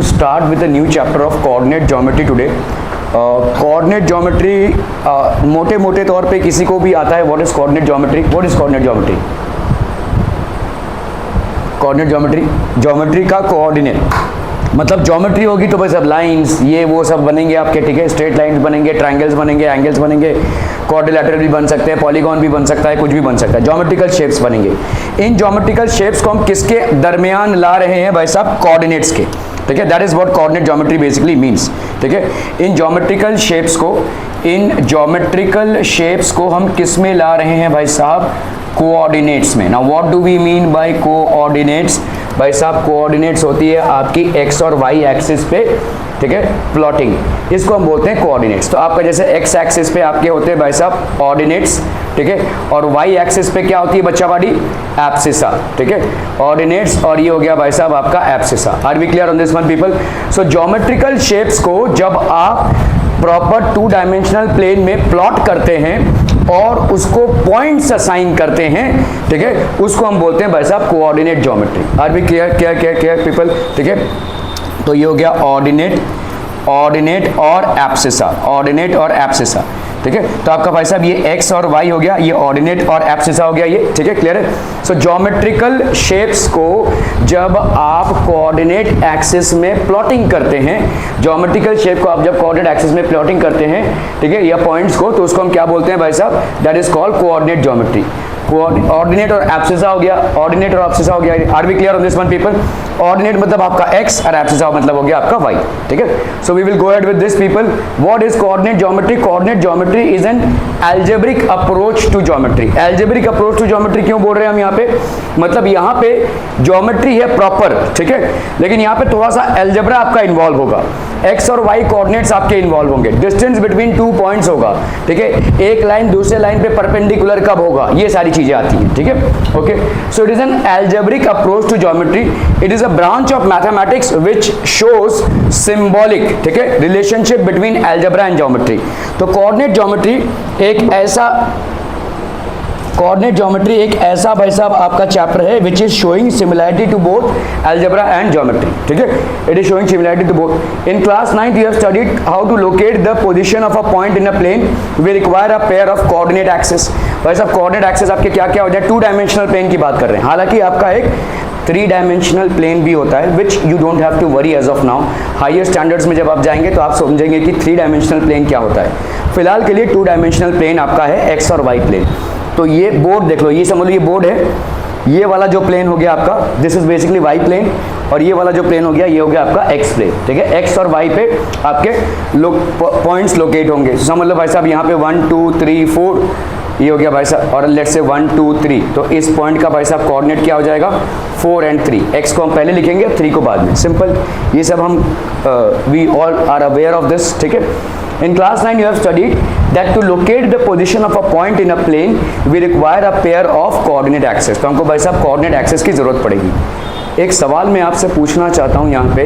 start with a new chapter of coordinate geometry today. Coordinate geometry मोटे मोटे तौर पे किसी को भी आता है. What is coordinate geometry? What is coordinate geometry? Coordinate geometry, geometry का कोऑर्डिनेट मतलब ज्योमेट्री होगी तो भाई सब लाइंस ये वो सब बनेंगे आपके, ठीक है. स्ट्रेट लाइंस बनेंगे, ट्रायंगल्स बनेंगे, एंगल्स बनेंगे, क्वाड्रिलेटरल भी बन सकते हैं, पॉलीगॉन भी बन सकता है, कुछ भी बन सकता है. ज्योमेट्रिकल शेप्स बनेंगे. इन ज्योमेट्रिकल शेप्स को हम किसके दरमियान ला रहे हैं भाई साहब? कोऑर्डिनेट्स के, ठीक है. That is what coordinate geometry basically means, ठीक है. इन ज्योमेट्रिकल शेप्स को हम किस में ला रहे हैं भाई साहब? कोऑर्डिनेट्स में. Now what do we mean by coordinates? भाई साहब कोऑर्डिनेट्स होती है आपकी एक्स और वाई एक्सिस पे, ठीक है, प्लॉटिंग, इसको हम बोलते हैं कोऑर्डिनेट्स. तो आपका जैसे एक्स एक्सिस पे आपके होते हैं भाई साहब ऑर्डिनेट्स, ठीक है, और वाई एक्सिस पे क्या होती है बच्चा बाड़ी? एब्सिसा, ठीक है. ऑर्डिनेट्स और ये हो गया भाई साहब आपका abscissa. Are we clear on this one people? So geometrical shapes को जब आप प्रॉपर 2 डायमेंशनल प्लेन में प्लॉट करते हैं और उसको पॉइंट्स असाइन करते हैं, ठीक है, उसको हम बोलते हैं भाई साहब coordinate geometry. Are we clear people? ठीक है. तो ये हो गया ऑर्डिनेट और एब्सिसा, ऑर्डिनेट और एब्सिसा, ठीक है. तो आपका भाई साहब ये एक्स और वाई हो गया, ये ऑर्डिनेट और एब्सिसा हो गया, ये ठीक है, क्लियर है. सो ज्योमेट्रिकल शेप्स को जब आप कोऑर्डिनेट एक्सिस में प्लॉटिंग करते हैं, ज्योमेट्रिकल शेप को आप जब कोऑर्डिनेट एक्सिस में प्लॉटिंग करते हैं, ठीक है, या पॉइंट्स को, तो उसको हम क्या बोलते हैं भाई साहब? That is called coordinate geometry. Ordinate और एब्सिसा हो गया, ऑर्डिनेट और एब्सिसा हो गया. Are we clear on this one people? Ordinate मतलब आपका एक्स और एब्सिसा मतलब हो गया आपका वाई, ठीक है. So we will go ahead with this people. What is coordinate geometry? Coordinate geometry is an algebraic approach to geometry. Algebraic approach to geometry क्यों बोल रहे हैं हम यहाँ पे? मतलब यहाँ पे ज्योमेट्री है प्रॉपर, ठीक है, लेकिन यहाँ पे थोड़ा सा एल्जेब्रा आपका इन्वॉल्व होगा. एक्स और वाई कोऑर्डिनेट्स आपके इन्वॉल्व होंगे. डिस्टेंस बिटवीन 2 पॉइंट्स होगा, ठीक है. एक लाइन दूसरे लाइन पे परपेंडिकुलर कब होगा, ये सारी चीजें आती हैं, ठीक है. Okay, so it is an algebraic approach to geometry. It is a branch of mathematics which shows symbolic, ठीक है, relationship between algebra and geometry. तो कोऑर्डिनेट ज्योमेट्री एक ऐसा भाई साहब आपका चैप्टर है which is showing similarity to both algebra and geometry, ठीक है. It is showing similarity to both. In class 9th you have studied how to locate the position of a point in a plane. We require a pair of coordinate axis. भाई साहब coordinate axis आपके क्या क्या हो जाए? 2 dimensional plane की बात कर रहे हैं. हालांकि आपका एक 3 डायमेंशनल प्लेन भी होता है which you don't have to worry as of now. Higher standards में जब आप जाएंगे तो आप समझेंगे कि 3 डायमेंशनल प्लेन क्या होता है. फिलहाल के लिए 2 डायमेंशनल प्लेन आपका है एक्स और वाई प्लेन. तो ये बोर्ड देख लो, ये समझ लो ये बोर्ड है. ये वाला जो प्लेन हो गया आपका, this is basically y plane, और ये वाला जो प्लेन हो गया ये हो गया आपका एक्स प्लेन, ठीक है. एक्स और वाई पे आपके पॉइंट्स लोकेट होंगे. समझ लो भाई साहब यहाँ पे 1 2 3 4 ये हो गया भाई साहब, और लेट्स से 1 2 3. तो इस पॉइंट का भाई साहब कोऑर्डिनेट क्या हो जाएगा? 4 and 3. एक्स को हम पहले लिखेंगे, 3 को बाद में. सिंपल, ये सब हम we all are aware of this, ठीक है. In class 9 you have studied that to locate the position of a point in a plane we require a pair of coordinate axes. तो हमको भाई साहब कोऑर्डिनेट एक्सेस की जरूरत पड़ेगी. एक सवाल मैं आपसे पूछना चाहता हूँ यहाँ पे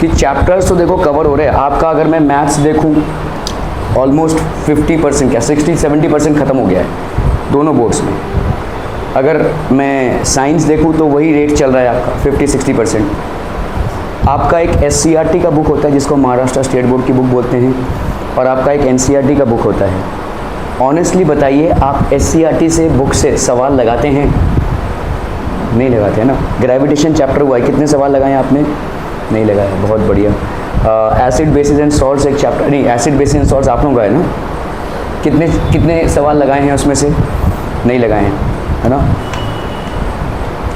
कि चैप्टर्स तो देखो कवर हो रहे हैं आपका. अगर मैं मैथ्स देखूँ ऑलमोस्ट 50% क्या 60-70% खत्म हो गया है दोनों बोर्ड्स में. अगर मैं साइंस देखूँ तो वही रेट चल रहा है आपका 50-60%. आपका एक SCRT का बुक होता है जिसको महाराष्ट्र स्टेट बोर्ड की बुक बोलते हैं, और आपका एक NCERT का बुक होता है. ऑनेस्टली बताइए, आप SCRT से बुक से सवाल लगाते हैं? नहीं लगाते हैं ना. ग्रेविटेशन चैप्टर हुआ है, कितने सवाल लगाए आपने? नहीं लगाया. बहुत बढ़िया. एसिड बेसिस एंड सॉल्ट्स एक चैप्टर, नहीं एसिड बेसिस एंड सॉल्ट्स आप लोगों का है ना. कितने सवाल लगाए हैं उसमें से? नहीं लगाए हैं, है ना.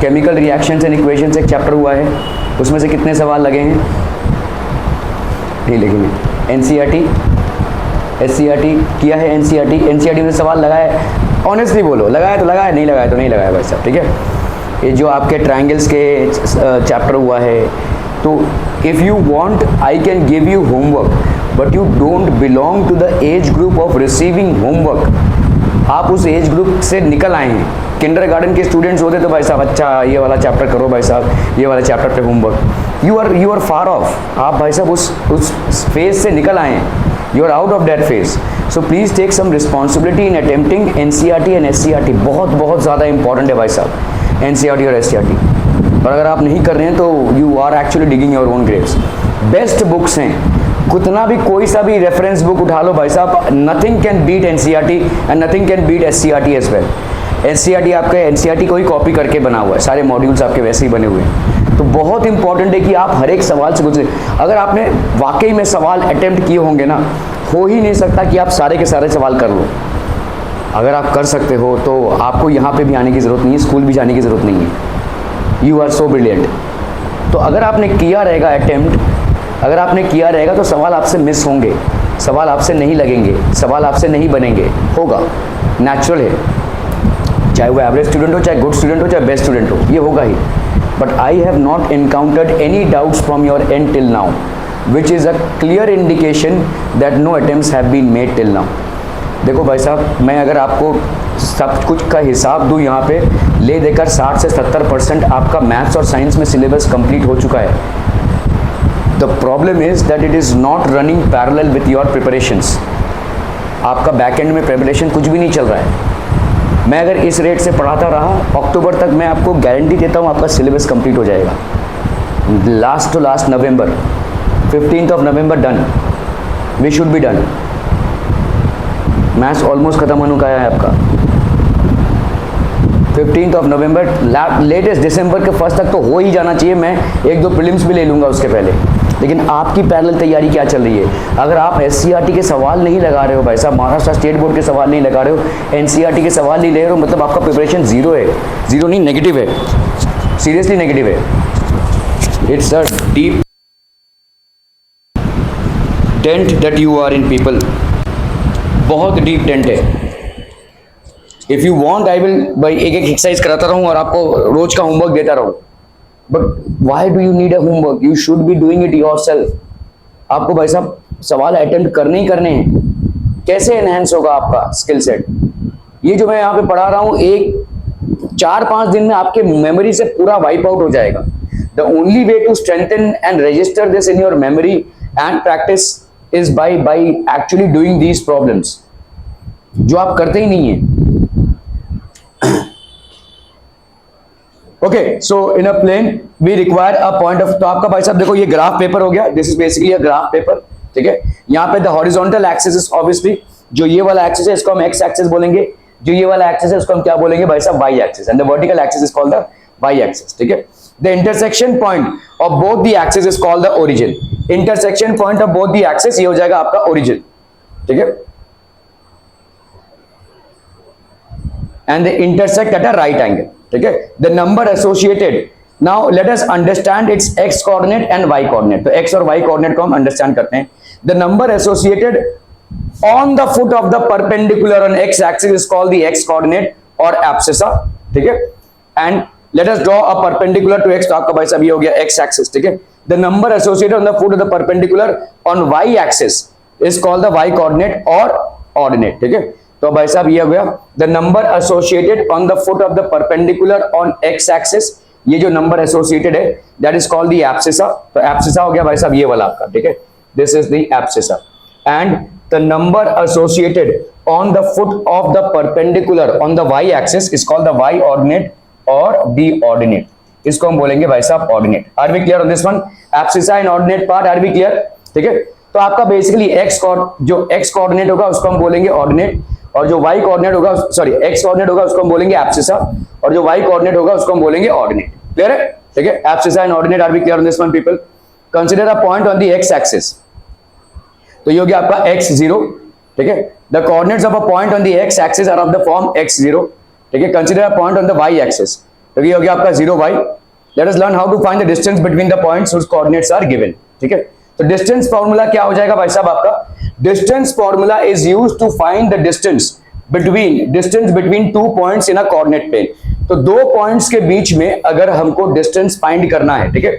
केमिकल रिएक्शंस एंड इक्वेशंस एक चैप्टर हुआ है, उसमें से कितने सवाल लगे हैं? नहीं लगे हैं. NCERT SCRT किया है. NCERT में सवाल लगाया है? ऑनेस्टली बोलो, लगाया तो लगाया, नहीं लगाया तो नहीं लगाया भाई साहब, ठीक है. ये जो आपके ट्रायंगल्स के चैप्टर हुआ है, तो if you want I can give you homework, but you don't belong to the age group of receiving homework. आप उस एज ग्रुप से निकल आए हैं. किंडरगार्टन के स्टूडेंट्स होते तो भाई साहब अच्छा ये वाला चैप्टर करो भाई साहब, ये वाला चैप्टर पे homework. You are far off. आप भाई साहब उस फेज से निकल आए हैं. You are out of that phase. So please take some responsibility in attempting NCERT and SCRT. बहुत ज़्यादा इंपॉर्टेंट है भाई साहब NCERT और SCRT. और अगर आप नहीं कर रहे हैं तो you are actually digging your own graves. Best books हैं, कितना भी कोई सा भी रेफरेंस बुक उठा लो भाई साहब, nothing can beat NCERT and nothing can beat SCERT as well. NCERT आपका एनसीईआरटी को ही कॉपी करके बना हुआ है, सारे मॉड्यूल्स आपके वैसे ही बने हुए हैं। तो बहुत इंपॉर्टेंट है कि आप हर एक सवाल से गुजरे। अगर आपने वाकई में सवाल अटेम्प्ट किए होंगे ना, हो ही नहीं सकता कि आप सारे के सारे सवाल कर लो। अगर आप कर सकते हो तो आपको यहाँ पे भी आने की ज़रूरत नहीं है, स्कूल भी जाने की ज़रूरत नहीं है। You are so brilliant. तो अगर आपने किया रहेगा अटेम्प्ट, अगर आपने किया रहेगा तो सवाल आपसे मिस होंगे, सवाल आपसे नहीं लगेंगे, सवाल आपसे नहीं बनेंगे, होगा, नेचुरल है। चाहे वो एवरेज स्टूडेंट हो, चाहे गुड स्टूडेंट हो, चाहे बेस्ट स्टूडेंट हो, ये होगा ही। But I have not encountered any doubts from your end till now, which is a clear indication that no attempts have been made till now. देखो भाई साहब, मैं अगर आपको सब कुछ का हिसाब दूँ यहाँ पे ले देकर 60 से 70% आपका मैथ्स और साइंस में सिलेबस कंप्लीट हो चुका है। The problem is that it is not running parallel with your preparations. आपका बैक एंड में प्रिपरेशन कुछ भी नहीं चल रहा है। मैं अगर इस रेट से पढ़ाता रहा, अक्टूबर तक मैं आपको गारंटी देता हूँ आपका सिलेबस कंप्लीट हो जाएगा। Last to last November, 15th of November done, we should be done. Maths almost खत्म होने का है आपका। 15th of November, लेटेस्ट दिसंबर के फर्स्ट तक तो हो ही जाना चाहिए। मैं एक दो प्रीलिम्स भी ले लूँगा उसके पहले। लेकिन आपकी पैरेलल तैयारी क्या चल रही है? अगर आप एससीईआरटी के सवाल नहीं लगा रहे हो भाई साहब, महाराष्ट्र स्टेट बोर्ड के सवाल नहीं लगा रहे हो, एनसीईआरटी के सवाल नहीं ले रहे हो, मतलब आपका प्रिपरेशन जीरो है। जीरो नहीं, नेगेटिव है, सीरियसली नेगेटिव है। It's a deep dent that you are in people, बहुत डीप डेंट है। If you want I will भाई एक एक एक्सरसाइज कराता रहूँ और आपको रोज का होमवर्क देता रहूँ। But why do you need a homework? You should be doing it your self. आपको भाई साहब सवाल अटेम्प्ट करने ही करने हैं। कैसे एनहेंस होगा आपका स्किल सेट? ये जो मैं यहाँ पे पढ़ा रहा हूँ, एक 4-5 दिन में आपके मेमोरी से पूरा वाइप आउट हो जाएगा। The only way to strengthen and register this in your memory and practice is by actually doing these problems, जो आप करते ही नहीं है। Okay, so in a plane we require a point of. तो आपका भाई साहब देखो, ये ग्राफ पेपर हो गया, this is basically a graph paper, ठीक है। यहाँ पे the horizontal axis is obviously, जो ये वाला एक्सिस है इसको हम एक्स एक्सिस बोलेंगे, जो ये वाला एक्सिस है उसको हम क्या बोलेंगे भाई साहब? Y axis, and the vertical axis is called the y axis, ठीक है। The intersection point of both the axis is called the origin. Intersection point of both the axis ये हो जाएगा आपका ओरिजिन, ठीक है। And they intersect at a right angle, ठीक है। The number associated, now let us understand its x coordinate and y coordinate। तो x और y coordinate को हम understand करते हैं। The number associated on the foot of the perpendicular on x axis is called the x coordinate or abscissa, ठीक है। And let us draw a perpendicular to x, तो आपका भाई साहब ये हो गया x axis, ठीक है। The number associated on the foot of the perpendicular on y axis is called the y coordinate or ordinate, ठीक है। तो भाई साहब ये हो गया the number associated on the foot of the perpendicular on x axis, ये जो नंबर एसोसिएटेड है that is called the abscissa. तो एब्सिसा हो गया भाई साहब ये वाला आपका, ठीक है, this is the abscissa. And the number associated on the foot of the perpendicular on the y axis is called the y ordinate और डी ऑर्डिनेट, इसको हम बोलेंगे भाई साहब ordinate. Are we clear on this one? Abscissa and ordinate part, are we clear? ठीक है। तो आपका बेसिकली जो एक्स कोऑर्डिनेट होगा उसको हम बोलेंगे ऑर्डिनेट, और जो y कोऑर्डिनेट होगा, सॉरी x कोऑर्डिनेट होगा उसको हम बोलेंगे एब्सिसा, और जो y कोऑर्डिनेट होगा उसको हम बोलेंगे ऑर्डिनेट। क्लियर है? ठीक है, abscissa and ordinate, are we clear on this one people? Consider a point on the x axis, तो ये हो गया आपका x0, ठीक है। The coordinates of a point on the x axis are of the form x0, ठीक है। Consider a point on the y axis, तो ये हो गया आपका 0y। Let us learn how to find the distance between the points which coordinates are given, ठीक है। तो डिस्टेंस फॉर्मूला क्या हो जाएगा भाई साहब आपका? Distance formula is used to find the distance between two points in a coordinate plane. तो दो पॉइंट्स के बीच में अगर हमको डिस्टेंस फाइंड करना है, ठीक है,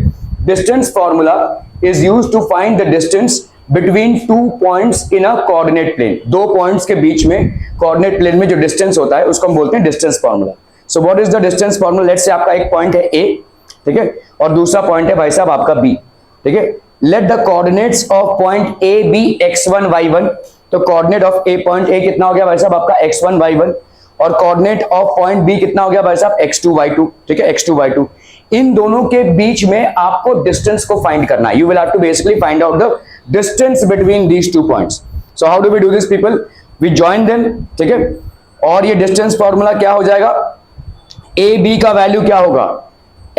distance formula is used to find the distance between two points in a coordinate plane. दो पॉइंट्स के बीच में कोऑर्डिनेट प्लेन में जो डिस्टेंस होता है उसको हम बोलते हैं distance formula. So what is the distance formula? Let's say आपका एक पॉइंट है A, ठीक है, और दूसरा पॉइंट है भाई साहब आपका B, ठीक है। Let the coordinates of point A be x1 y1, तो coordinate of A, point A कितना हो गया भाई साहब आपका x1 y1, और कोऑर्डिनेट ऑफ पॉइंट B कितना हो गया भाई साहब x2 y2, ठीक है, x2 y2। इन दोनों के बीच में आपको डिस्टेंस को फाइंड करना है. You will have to basically find out the distance between these two points. So how do we do this people? We join them. ठीक है, और ये डिस्टेंस फॉर्मूला क्या हो जाएगा? ए बी का वैल्यू क्या होगा?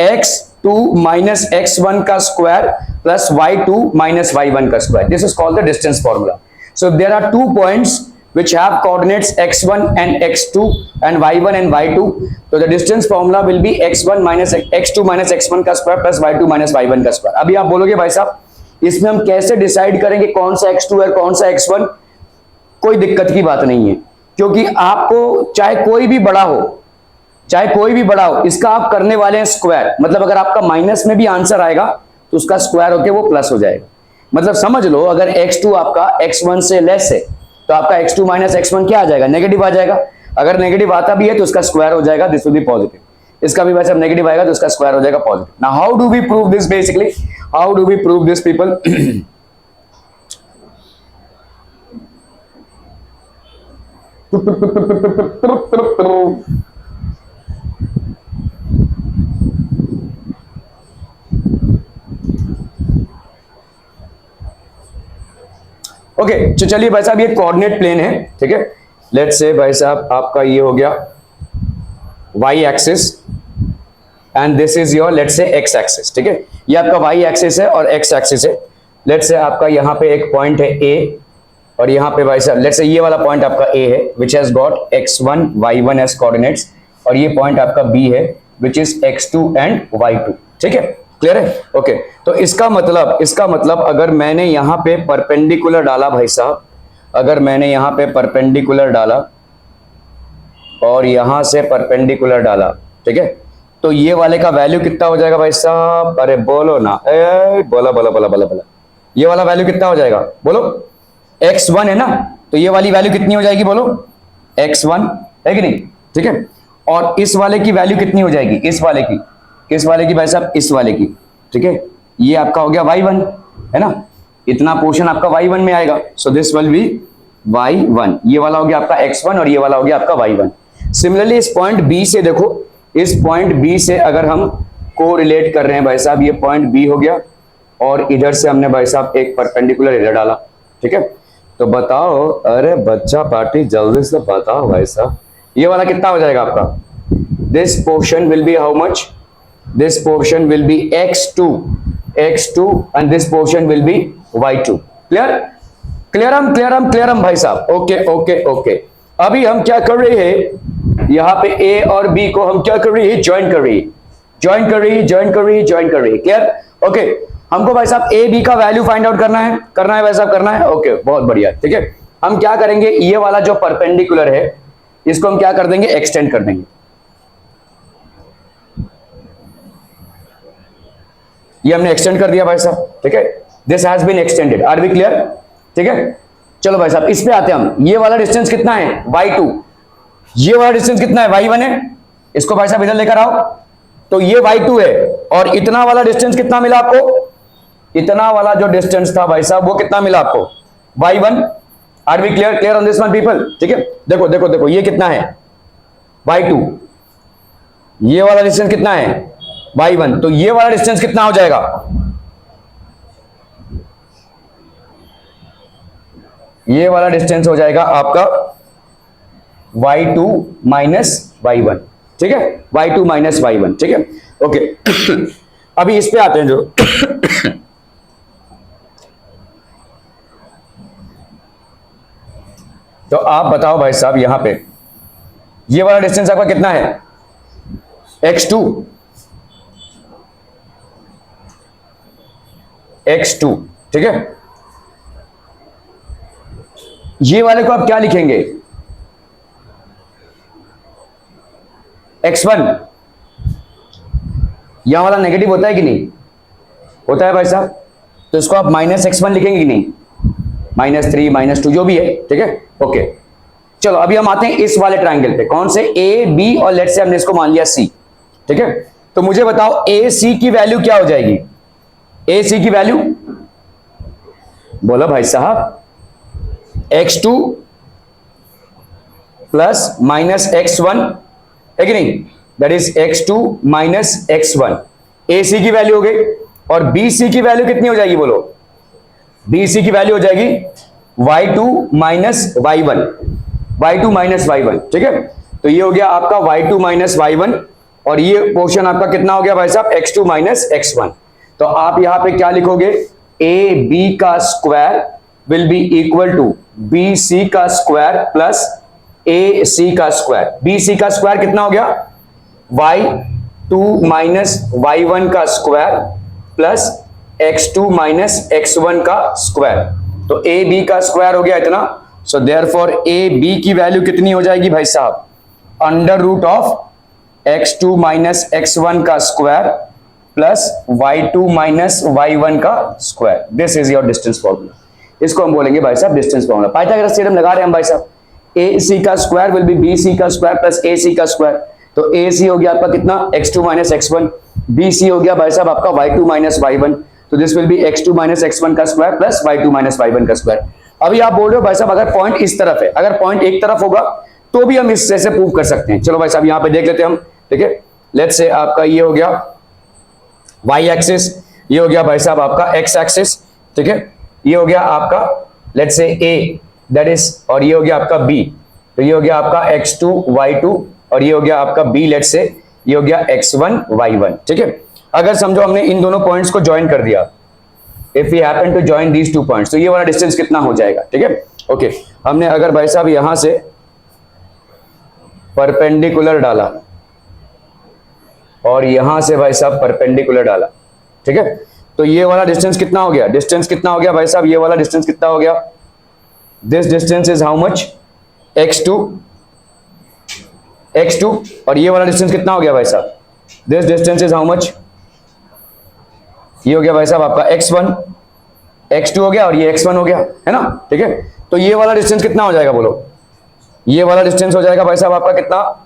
x2 माइनस x1 का square plus y2 minus y1 का square. This is called the distance formula. So there are two points which have coordinates x1 and x2 and y1 and y2. So the distance formula will be x1 minus x2 minus x1 का square plus y2 minus y1 का square. अभी आप बोलोगे भाई साहब इसमें हम कैसे डिसाइड करेंगे कौन सा x2 है कौन सा x1? कोई दिक्कत की बात नहीं है, क्योंकि आपको चाहे कोई भी बड़ा हो, इसका आप करने वाले हैं स्क्वायर. मतलब अगर आपका माइनस में भी आंसर आएगा तो उसका स्क्वायर होके वो प्लस हो जाएगा. मतलब समझ लो अगर x2 आपका x1 से लेस है तो आपका x2 माइनस x1 क्या आ जाएगा? नेगेटिव आ जाएगा. अगर नेगेटिव आता भी है तो उसका स्क्वायर हो जाएगा, दिस विल बी पॉजिटिव. इसका भी वैसे नेगेटिव आएगा तो उसका स्क्वायर हो जाएगा positive. Now how do we prove this? Basically how do we prove this people? Okay, तो चलिए भाई साहब ये कोऑर्डिनेट प्लेन है. ठीक है, लेट्स से भाई साहब आपका ये हो गया y axis and this is your let's say x axis. ठीक है, ये आपका y एक्सिस है और x एक्सिस है. लेट्स से आपका यहाँ पे एक पॉइंट है a और यहाँ पे भाई साहब लेट्स से ये वाला पॉइंट आपका a है which has got x1 y1 as coordinates, और ये पॉइंट आपका b है which is x2 and y2. ठीक है, क्लियर है? ओके, तो इसका मतलब अगर मैंने यहाँ पे परपेंडिकुलर डाला भाई साहब, अगर मैंने यहाँ पे परपेंडिकुलर डाला और यहाँ से परपेंडिकुलर डाला, ठीक है, तो ये वाले का वैल्यू कितना हो जाएगा भाई साहब? अरे बोलो ना, बोला. ये वाला वैल्यू कितना हो जाएगा? बोलो. x1 है ना, तो ये वाली वैल्यू कितनी हो जाएगी? बोलो. x1 है कि नहीं? ठीक है, और इस वाले की वैल्यू कितनी हो जाएगी? इस वाले की भाई साहब? इस वाले की. ठीक है, ये आपका हो गया y1 है ना, इतना पोर्शन आपका y1 में आएगा. सो दिस विल बी y1. ये वाला हो गया आपका x1 और ये वाला हो गया आपका y1. सिमिलरली इस पॉइंट B से देखो, इस पॉइंट B से अगर हम को रिलेट कर रहे हैं भाई साहब, ये पॉइंट B हो गया और इधर से हमने भाई साहब एक परपेंडिकुलर इधर डाला. ठीक है, तो बताओ, अरे बच्चा पार्टी जल्दी से बताओ भाई साहब, ये वाला कितना हो जाएगा आपका? This portion will be how much? This portion will be x2 and this portion will be y2. clear भाई साहब. ओके. अभी हम क्या कर रहे हैं? यहाँ पे a और b को हम क्या कर रहे हैं? ज्वाइन कर रही है. क्लियर? ओके, हमको भाई साहब a b का वैल्यू फाइंड आउट करना है भाई साहब, करना है. ओके, बहुत बढ़िया. ठीक है, हम क्या करेंगे? ये वाला जो परपेंडिकुलर है इसको हम क्या कर देंगे? एक्सटेंड कर देंगे. ये हमने एक्सटेंड कर दिया भाई साहब. ठीक है, this has been extended. Are we clear? ठीक है, चलो भाई साहब इस पे आते हैं हम. ये वाला डिस्टेंस कितना है? y2. ये वाला डिस्टेंस कितना है? y1 है. इसको भाई साहब इधर लेकर आओ, तो ये y2 है और इतना वाला डिस्टेंस कितना मिला आपको? इतना वाला जो डिस्टेंस था भाई साहब वो कितना मिला आपको? y1. Are we clear on this one people? ठीक है, देखो ये कितना है? y2. ये वाला डिस्टेंस कितना है? y1. तो ये वाला डिस्टेंस कितना हो जाएगा? ये वाला डिस्टेंस हो जाएगा आपका y2 माइनस y1. ठीक है, y2 माइनस y1. ठीक है, ओके. अभी इस पे आते हैं जो तो आप बताओ भाई साहब, यहां पे ये वाला डिस्टेंस आपका कितना है? x2. ठीक है, ये वाले को आप क्या लिखेंगे? x1. यहां वाला नेगेटिव होता है कि नहीं? होता है भाई साहब, तो इसको आप माइनस x1 लिखेंगे कि नहीं? -3 -2 जो भी है. ठीक है, ओके. चलो अभी हम आते हैं इस वाले ट्रायंगल पे. कौन से? a b और लेट्स से हमने इसको मान लिया c. ठीक है, तो मुझे बताओ a c की वैल्यू क्या हो जाएगी? a c की वैल्यू बोलो भाई साहब. x2 प्लस माइनस x1 है कि नहीं? That is x2 minus x1. ए सी की वैल्यू हो गई, और बी सी की वैल्यू कितनी हो जाएगी बोलो, बी सी की वैल्यू हो जाएगी y2 minus y1, y2 minus y1, ठीक है। तो ये हो गया आपका y2 माइनस y1, और ये पोर्शन आपका कितना हो गया भाई साहब, x2 माइनस x1। तो आप यहां पे क्या लिखोगे, ए बी का square will be equal to B C का स्क्वायर प्लस ए सी का स्क्वायर। बी सी का स्क्वायर कितना हो गया, y2 माइनस y1 का square plus x2 minus x1 का स्क्वायर। तो ए बी का स्क्वायर हो गया इतना। सो देयरफॉर ए बी की वैल्यू कितनी हो जाएगी भाई साहब, under root of x2 minus x1 का square plus y2 minus y1 का square. This is your distance formula. इसको हम बोलेंगे भाई साहब डिस्टेंस फॉर्मूला। पाइथागोरस थ्योरम लगा रहे हैं हम भाई साहब, ए सी का square will be B C का स्क्वायर प्लस ए सी का स्क्वायर। तो ए सी हो गया आपका कितना, x2 minus x1, B C हो गया भाई साहब आपका y2 माइनस y1। तो this will B x2 minus x1 का square plus y2 minus y1 का स्क्वायर। अभी आप बोल रहे हो भाई साहब अगर पॉइंट इस तरफ है, अगर पॉइंट एक तरफ होगा तो भी हम इससे से प्रूव कर सकते हैं। चलो भाई साहब यहां पे देख लेते हैं हम, ठीक है। लेट्स से आपका ये हो गया y एक्सिस, ये हो गया भाई साहब आपका x एक्सिस, ठीक है। ये हो गया आपका let's say a that is, और ये हो गया आपका b। तो ये हो गया आपका x2 y2, और ये हो गया आपका b लेट्स से, ये हो गया x1 y1, ठीक है। अगर समझो हमने इन दोनों पॉइंट्स को ज्वाइन कर दिया, if we happen to join these two points, तो ये वाला डिस्टेंस कितना हो जाएगा, ठीक है। ओके, हमने अगर भाई साहब यहां से परपेंडिकुलर डाला और यहां से भाई साहब परपेंडिकुलर डाला, ठीक है, तो ये वाला डिस्टेंस कितना हो गया, डिस्टेंस कितना हो गया भाई साहब, ये वाला डिस्टेंस कितना हो गया, this distance is how much, x2, और ये वाला डिस्टेंस कितना हो गया भाई साहब, this distance is how much, ये हो गया भाई साहब आपका x1, x2 हो गया और ये x1 हो गया, है ना, ठीक है। तो ये वाला डिस्टेंस कितना हो जाएगा बोलो, ये वाला डिस्टेंस हो जाएगा भाई साहब आपका कितना,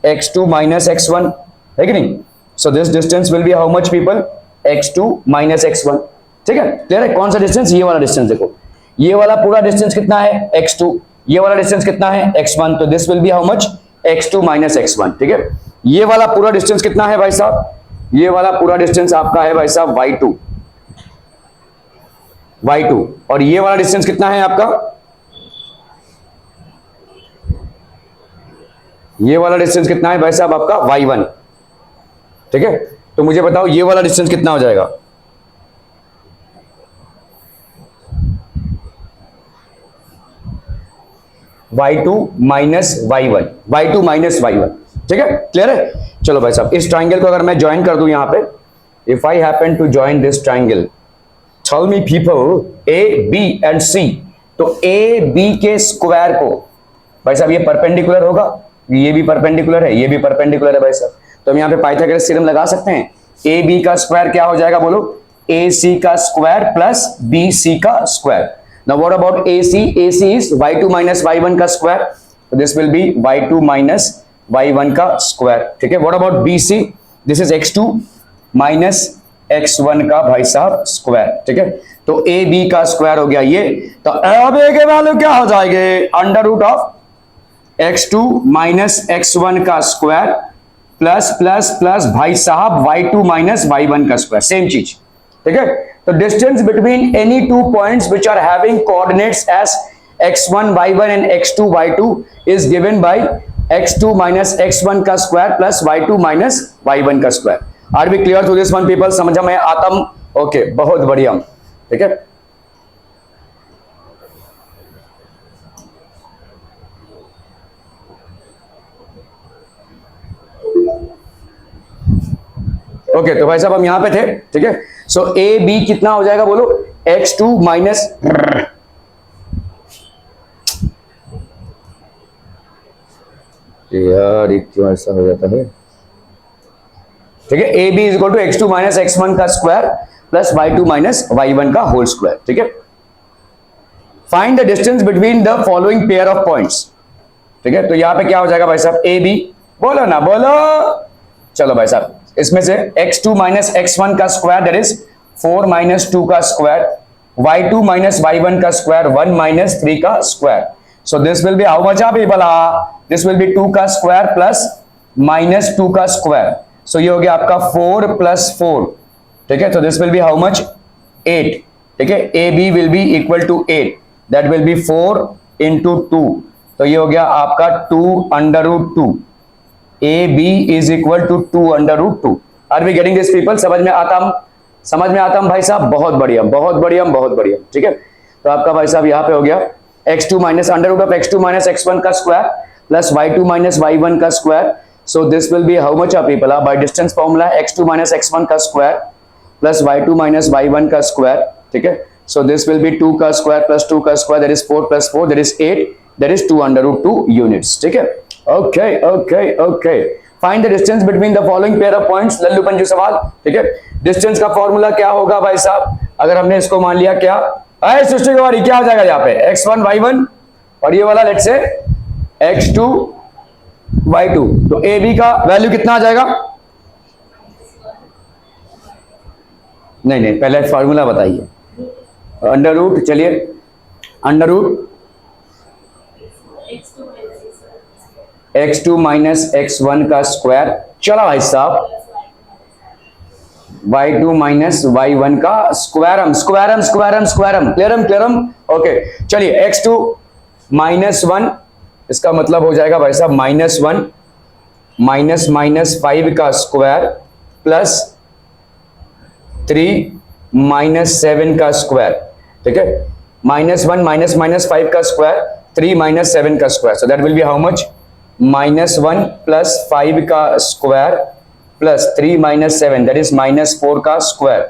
x2 माइनस x1, है कि नहीं। So this distance will be how much people, x2 minus x1, ठीक है। क्लियर है, कौन सा डिस्टेंस, ये वाला डिस्टेंस। देखो ये वाला पूरा डिस्टेंस कितना है, x2, ये वाला डिस्टेंस कितना है, x1, तो this will be how much, x2 minus x1, ठीक है। ये वाला पूरा डिस्टेंस कितना है भाई साहब, ये वाला पूरा डिस्टेंस आपका है भाई साहब y2, और ये वाला डिस्टेंस कितना है आपका, ये वाला डिस्टेंस कितना है भाई साहब आपका y1, ठीक है। तो मुझे बताओ ये वाला डिस्टेंस कितना हो जाएगा, y2 minus y1, y2 minus y1, ठीक है। क्लियर है। चलो भाई साहब इस ट्राइंगल को अगर मैं ज्वाइन कर दूं यहां पे, if I happen to join this triangle, tell me people A B and C, तो ए बी के स्क्वायर को भाई साहब ये परपेंडिकुलर होगा, ये भी परपेंडिकुलर है, ये भी परपेंडिकुलर है भाई साहब। तो हम यहाँ पे पाइथागोरस थ्योरम लगा सकते हैं, ए बी का स्क्वायर क्या हो जाएगा बोलो, ए सी का स्क्वायर प्लस बी सी का square. Now what about A C, A C is y2 minus y1 का स्क्वायर, तो this will B y2 minus y1 का स्क्वायर, ठीक है। What about B C, this is x2 minus x1 का भाई साहब square, ठीक है। तो ए बी का स्क्वायर हो गया ये, तो अब ए के वैल्यू क्या हो जाएंगे, under root of x2 minus x1 का स्क्वायर प्लस प्लस प्लस भाई साहब y2 माइनस y1 का स्क्वायर, सेम चीज, ठीक है। तो distance between any two points which are having coordinates as x1 y1 and x2 y2 is given by x2 minus x1 का square plus y2 minus y1 का square. Are we clear to this one people, समझ में आतम, okay, बहुत बढ़िया, ठीक है। Okay, तो भाई साहब हम यहां पे थे, ठीक है। सो ए बी कितना हो जाएगा बोलो, x2 माइनस, यार क्यों ऐसा हो जाता है, ठीक है। A B is equal to x2 minus x1 का square plus y2 minus y1 का होल स्क्वायर, ठीक है। Find the distance between the following pair of points, ठीक है। तो यहां पे क्या हो जाएगा भाई साहब, ए बी, बोलो ना बोलो, चलो भाई साहब इसमें से x2 माइनस x1 का स्क्वायर दैट इज 4 माइनस 2 का स्क्वायर, y2 माइनस y1 का स्क्वायर 1 माइनस 3 का square. So this will be how much आप, दिस विल बी 2 का स्क्वायर प्लस माइनस 2 का स्क्वायर। सो ये हो गया आपका 4 + 4, ठीक है। तो this will be how much, 8, ठीक है। A B will be equal to 8, that will be 4 into 2, तो ये हो गया आपका 2√2। A B is equal to 2√2। Are we getting this people? समझ में आता हम भाई साहब? बहुत बढ़िया, बहुत बढ़िया, बहुत बढ़िया, ठीक है। तो आपका भाई साहब यहाँ पे हो गया x2 minus √x2 minus x1 का square plus y2 minus y1 का square. So this will be how much people? Bye distance formula x2 minus x1 का square plus y2 minus y1 का स्क्वायर, ठीक है। सो दिस विल बी 2 का square plus 2 का square, that is 4 + 4, that is 8, that इज 2√2 units, ठीक है। Okay okay okay, find the distance between the following pair of points. Lallu Panju सवाल, ठीक है। डिस्टेंस का फॉर्मूला क्या होगा भाई साहब? अगर हमने इसको मान लिया क्या, सृष्टि कुमारी, क्या हो जाएगा यहाँ पे? x1 y1 और ये वाला लेट्स से x2 y2, तो ए बी का वैल्यू कितना आ जाएगा? नहीं, पहले फॉर्मूला बताइए। √, चलिए √ x2 माइनस x1 का स्क्वायर, चलो भाई साहब, y2 माइनस y1 का स्क्वायरम, क्लियरम, ओके। चलिए x2 माइनस 1, इसका मतलब हो जाएगा भाई साहब -1 -5 का स्क्वायर प्लस 3 -7 का स्क्वायर, ठीक है। -1 -5 का स्क्वायर, 3 -7 का square, so that will be how much? -1 + 5 का स्क्वायर प्लस 3 -7, दैट इज -4 का स्क्वायर,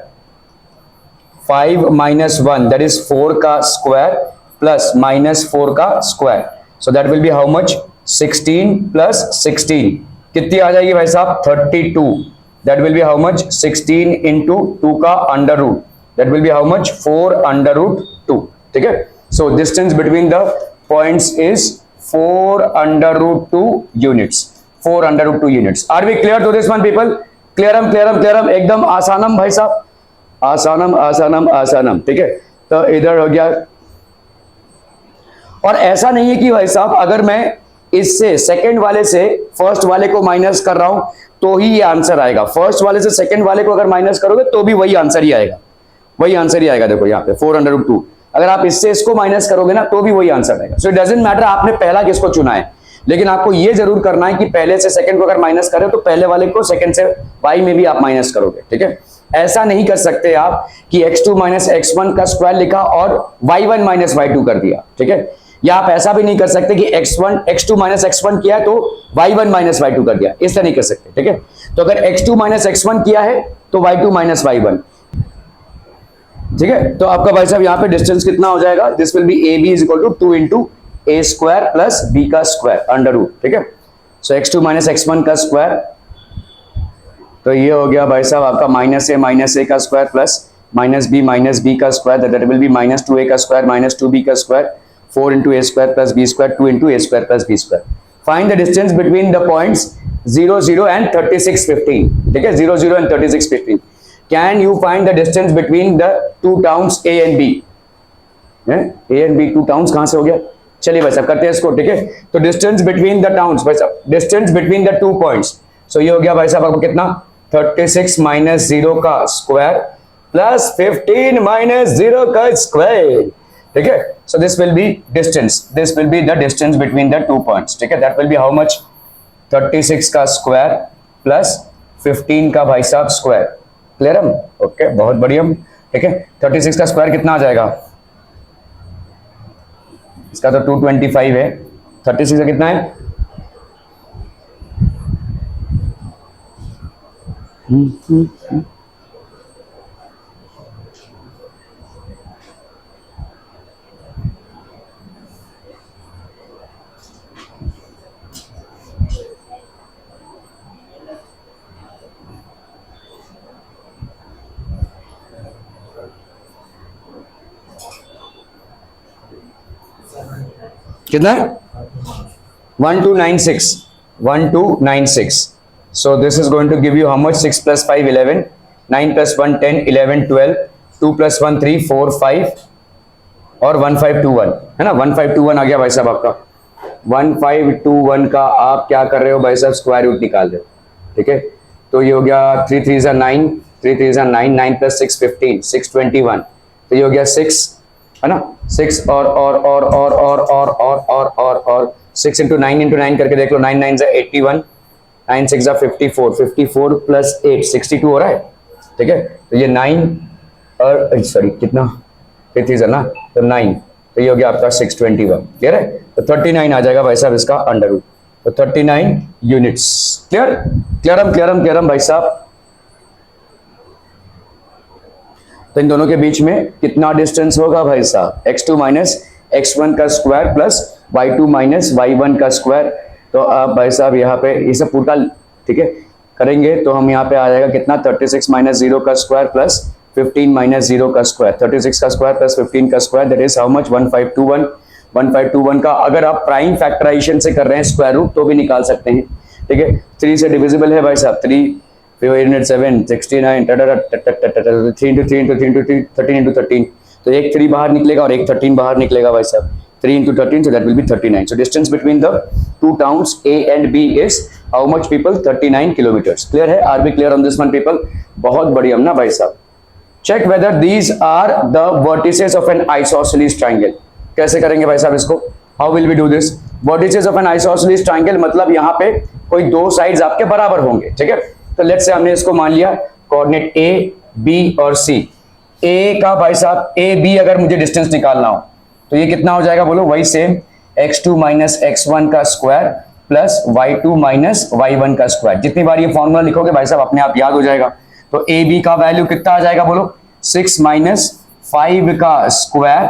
5 - 1 दैट इज 4 का स्क्वायर प्लस -4 का square, so that will be how much? 16 + 16 कितनी आ जाएगी भाई साहब? 32, that will be how much? 16 into 2 का √, that will be how much? 4√2, ठीक है। So distance between the points is 4√2 units, 4√2 units. Are we clear to this one people? क्लियरम, एकदम आसानम भाई साहब, आसानम, ठीक है। तो इधर हो गया, और ऐसा नहीं है कि भाई साहब अगर मैं इससे सेकंड वाले से फर्स्ट वाले को माइनस कर रहा हूं तो ही ये आंसर आएगा। फर्स्ट वाले से सेकंड वाले को अगर माइनस करोगे तो भी वही आंसर ही आएगा, देखो यहाँ पे 4√2। अगर आप इससे इसको माइनस करोगे ना तो भी वही आंसर आएगा। सो इट डजंट मैटर आपने पहला किसको चुना है, लेकिन आपको ये जरूर करना है कि पहले से सेकंड को अगर माइनस करें तो पहले वाले को सेकंड से y में भी आप माइनस करोगे, ठीक है। ऐसा नहीं कर सकते आप कि x2 माइनस x1 का स्क्वायर लिखा और y1 माइनस y2 कर दिया, ठीक है। या आप ऐसा भी नहीं कर सकते कि x2 माइनस x1 किया है तो y1 माइनस y2 कर दिया, इस तरह नहीं कर सकते, ठीक है। तो अगर x2 माइनस x1 किया है तो y2 माइनस y1, ठीक है। तो आपका भाई साहब यहाँ पे डिस्टेंस कितना हो जाएगा? This will be AB is equal to 2 into a square plus b का स्क्वायर √, ठीक है। सो x2 माइनस x1 का स्क्वायर, तो ये हो गया भाई साहब आपका -a का स्क्वायर प्लस -b का square, that will B -2a का स्क्वायर -2b का square, 4 into a square plus b square, 2 into a square plus b square. Find the distance between the points 0, 0 and 36, 15, ठीक है। 0, 0 and 36, 15। Can you find the distance between the two towns A and B? A and B, two towns कहां से हो गया? चलिए भाई साहब करते हैं इसको, ठीक है। तो डिस्टेंस बिटवीन द टाउन्स भाई साहब, डिस्टेंस बिटवीन द 2 पॉइंट्स, सो ये हो गया भाई साहब आपको कितना? 36 - 0 का स्क्वायर प्लस 15 - 0 का स्क्वायर, ठीक है। So this will be the distance between the 2 points, ठीक है। That will be how much? 36 का स्क्वायर प्लस 15 का भाई साहब स्क्वायर, क्लियरम, ओके, बहुत बढ़िया, ठीक है। 36 का स्क्वायर कितना आ जाएगा? इसका तो 225 है, 36 का कितना है? कितना है? 1296। So this is going to give you how much? 6 + 5 11, 9 + 1 10, 11 12, 2 + 1 3 4 5 और 1521, है ना। 1521 आ गया भाई साहब आपका। 1521 का आप क्या कर रहे हो भाई साहब? स्क्वायर रूट निकाल रहे हो, ठीक है। तो ये हो गया 3 3 जा 9, 3 3 जा 9, 9 प्लस 6 15, 6 21, तो ये हो गया 6 है ना, 6 और 6 इंटू 9 इंटू 9 करके देख लो, 9 9 जा 81, 9 6 जा 54, 54 प्लस 8 62 हो रहा है, ठीक है। तो ये 9 और सॉरी कितना 3 3 जा ना, तो 9, तो ये हो गया आपका 621, क्लियर है। तो 39 आ जाएगा भाई साहब इसका अंडर रूट, तो 39 यूनिट्स। क्लियर, क्लियरम भाई साहब। तो इन दोनों के बीच में कितना डिस्टेंस होगा भाई साहब, x2 माइनस x1 का square plus y2 minus y1 का स्क्वायर। तो आप भाई साहब यहाँ पे ये सब पूरा ठीक है करेंगे तो हम यहाँ पे आ जाएगा कितना 36 माइनस 0 का स्क्वायर प्लस 15 माइनस 0 का स्क्वायर, 36 का स्क्वायर प्लस 15 का square, that is how much 1521। 1521 का अगर आप प्राइम फैक्टराइजेशन से कर रहे हैं स्क्वायर रूट तो भी निकाल सकते हैं, ठीक है। 3 से डिविजिबल है भाई साहब, 3 7 69 3 इंटू 3 इंटू 3 इंटू 3 13 इंटू 13, तो एक 3 बाहर निकलेगा और एक 13 बाहर निकलेगा भाई साहब, 3 into 13, so that will be 39. So distance between the two towns A and B is how much people? 39 kilometers. Clear है? Are we clear on this one people? बहुत बढ़िया ना भाई साहब। Check whether these are the vertices of an isosceles triangle. कैसे करेंगे भाई साहब इसको? How will we do this? Vertices of an isosceles triangle मतलब यहाँ पे कोई दो साइड्स आपके बराबर होंगे, ठीक है। तो लेट्स से हमने इसको मान लिया कोऑर्डिनेट A, B और C। A का भाई साहब A, B अगर मुझे डिस्टेंस निकालना हो तो ये कितना हो जाएगा बोलो, वही सेम x2 माइनस x1 का square plus y2 minus y1 का स्क्वायर। जितनी बार ये फॉर्मूला लिखोगे भाई साहब अपने आप याद हो जाएगा। तो ए बी का वैल्यू कितना आ जाएगा बोलो, 6 माइनस 5 का स्क्वायर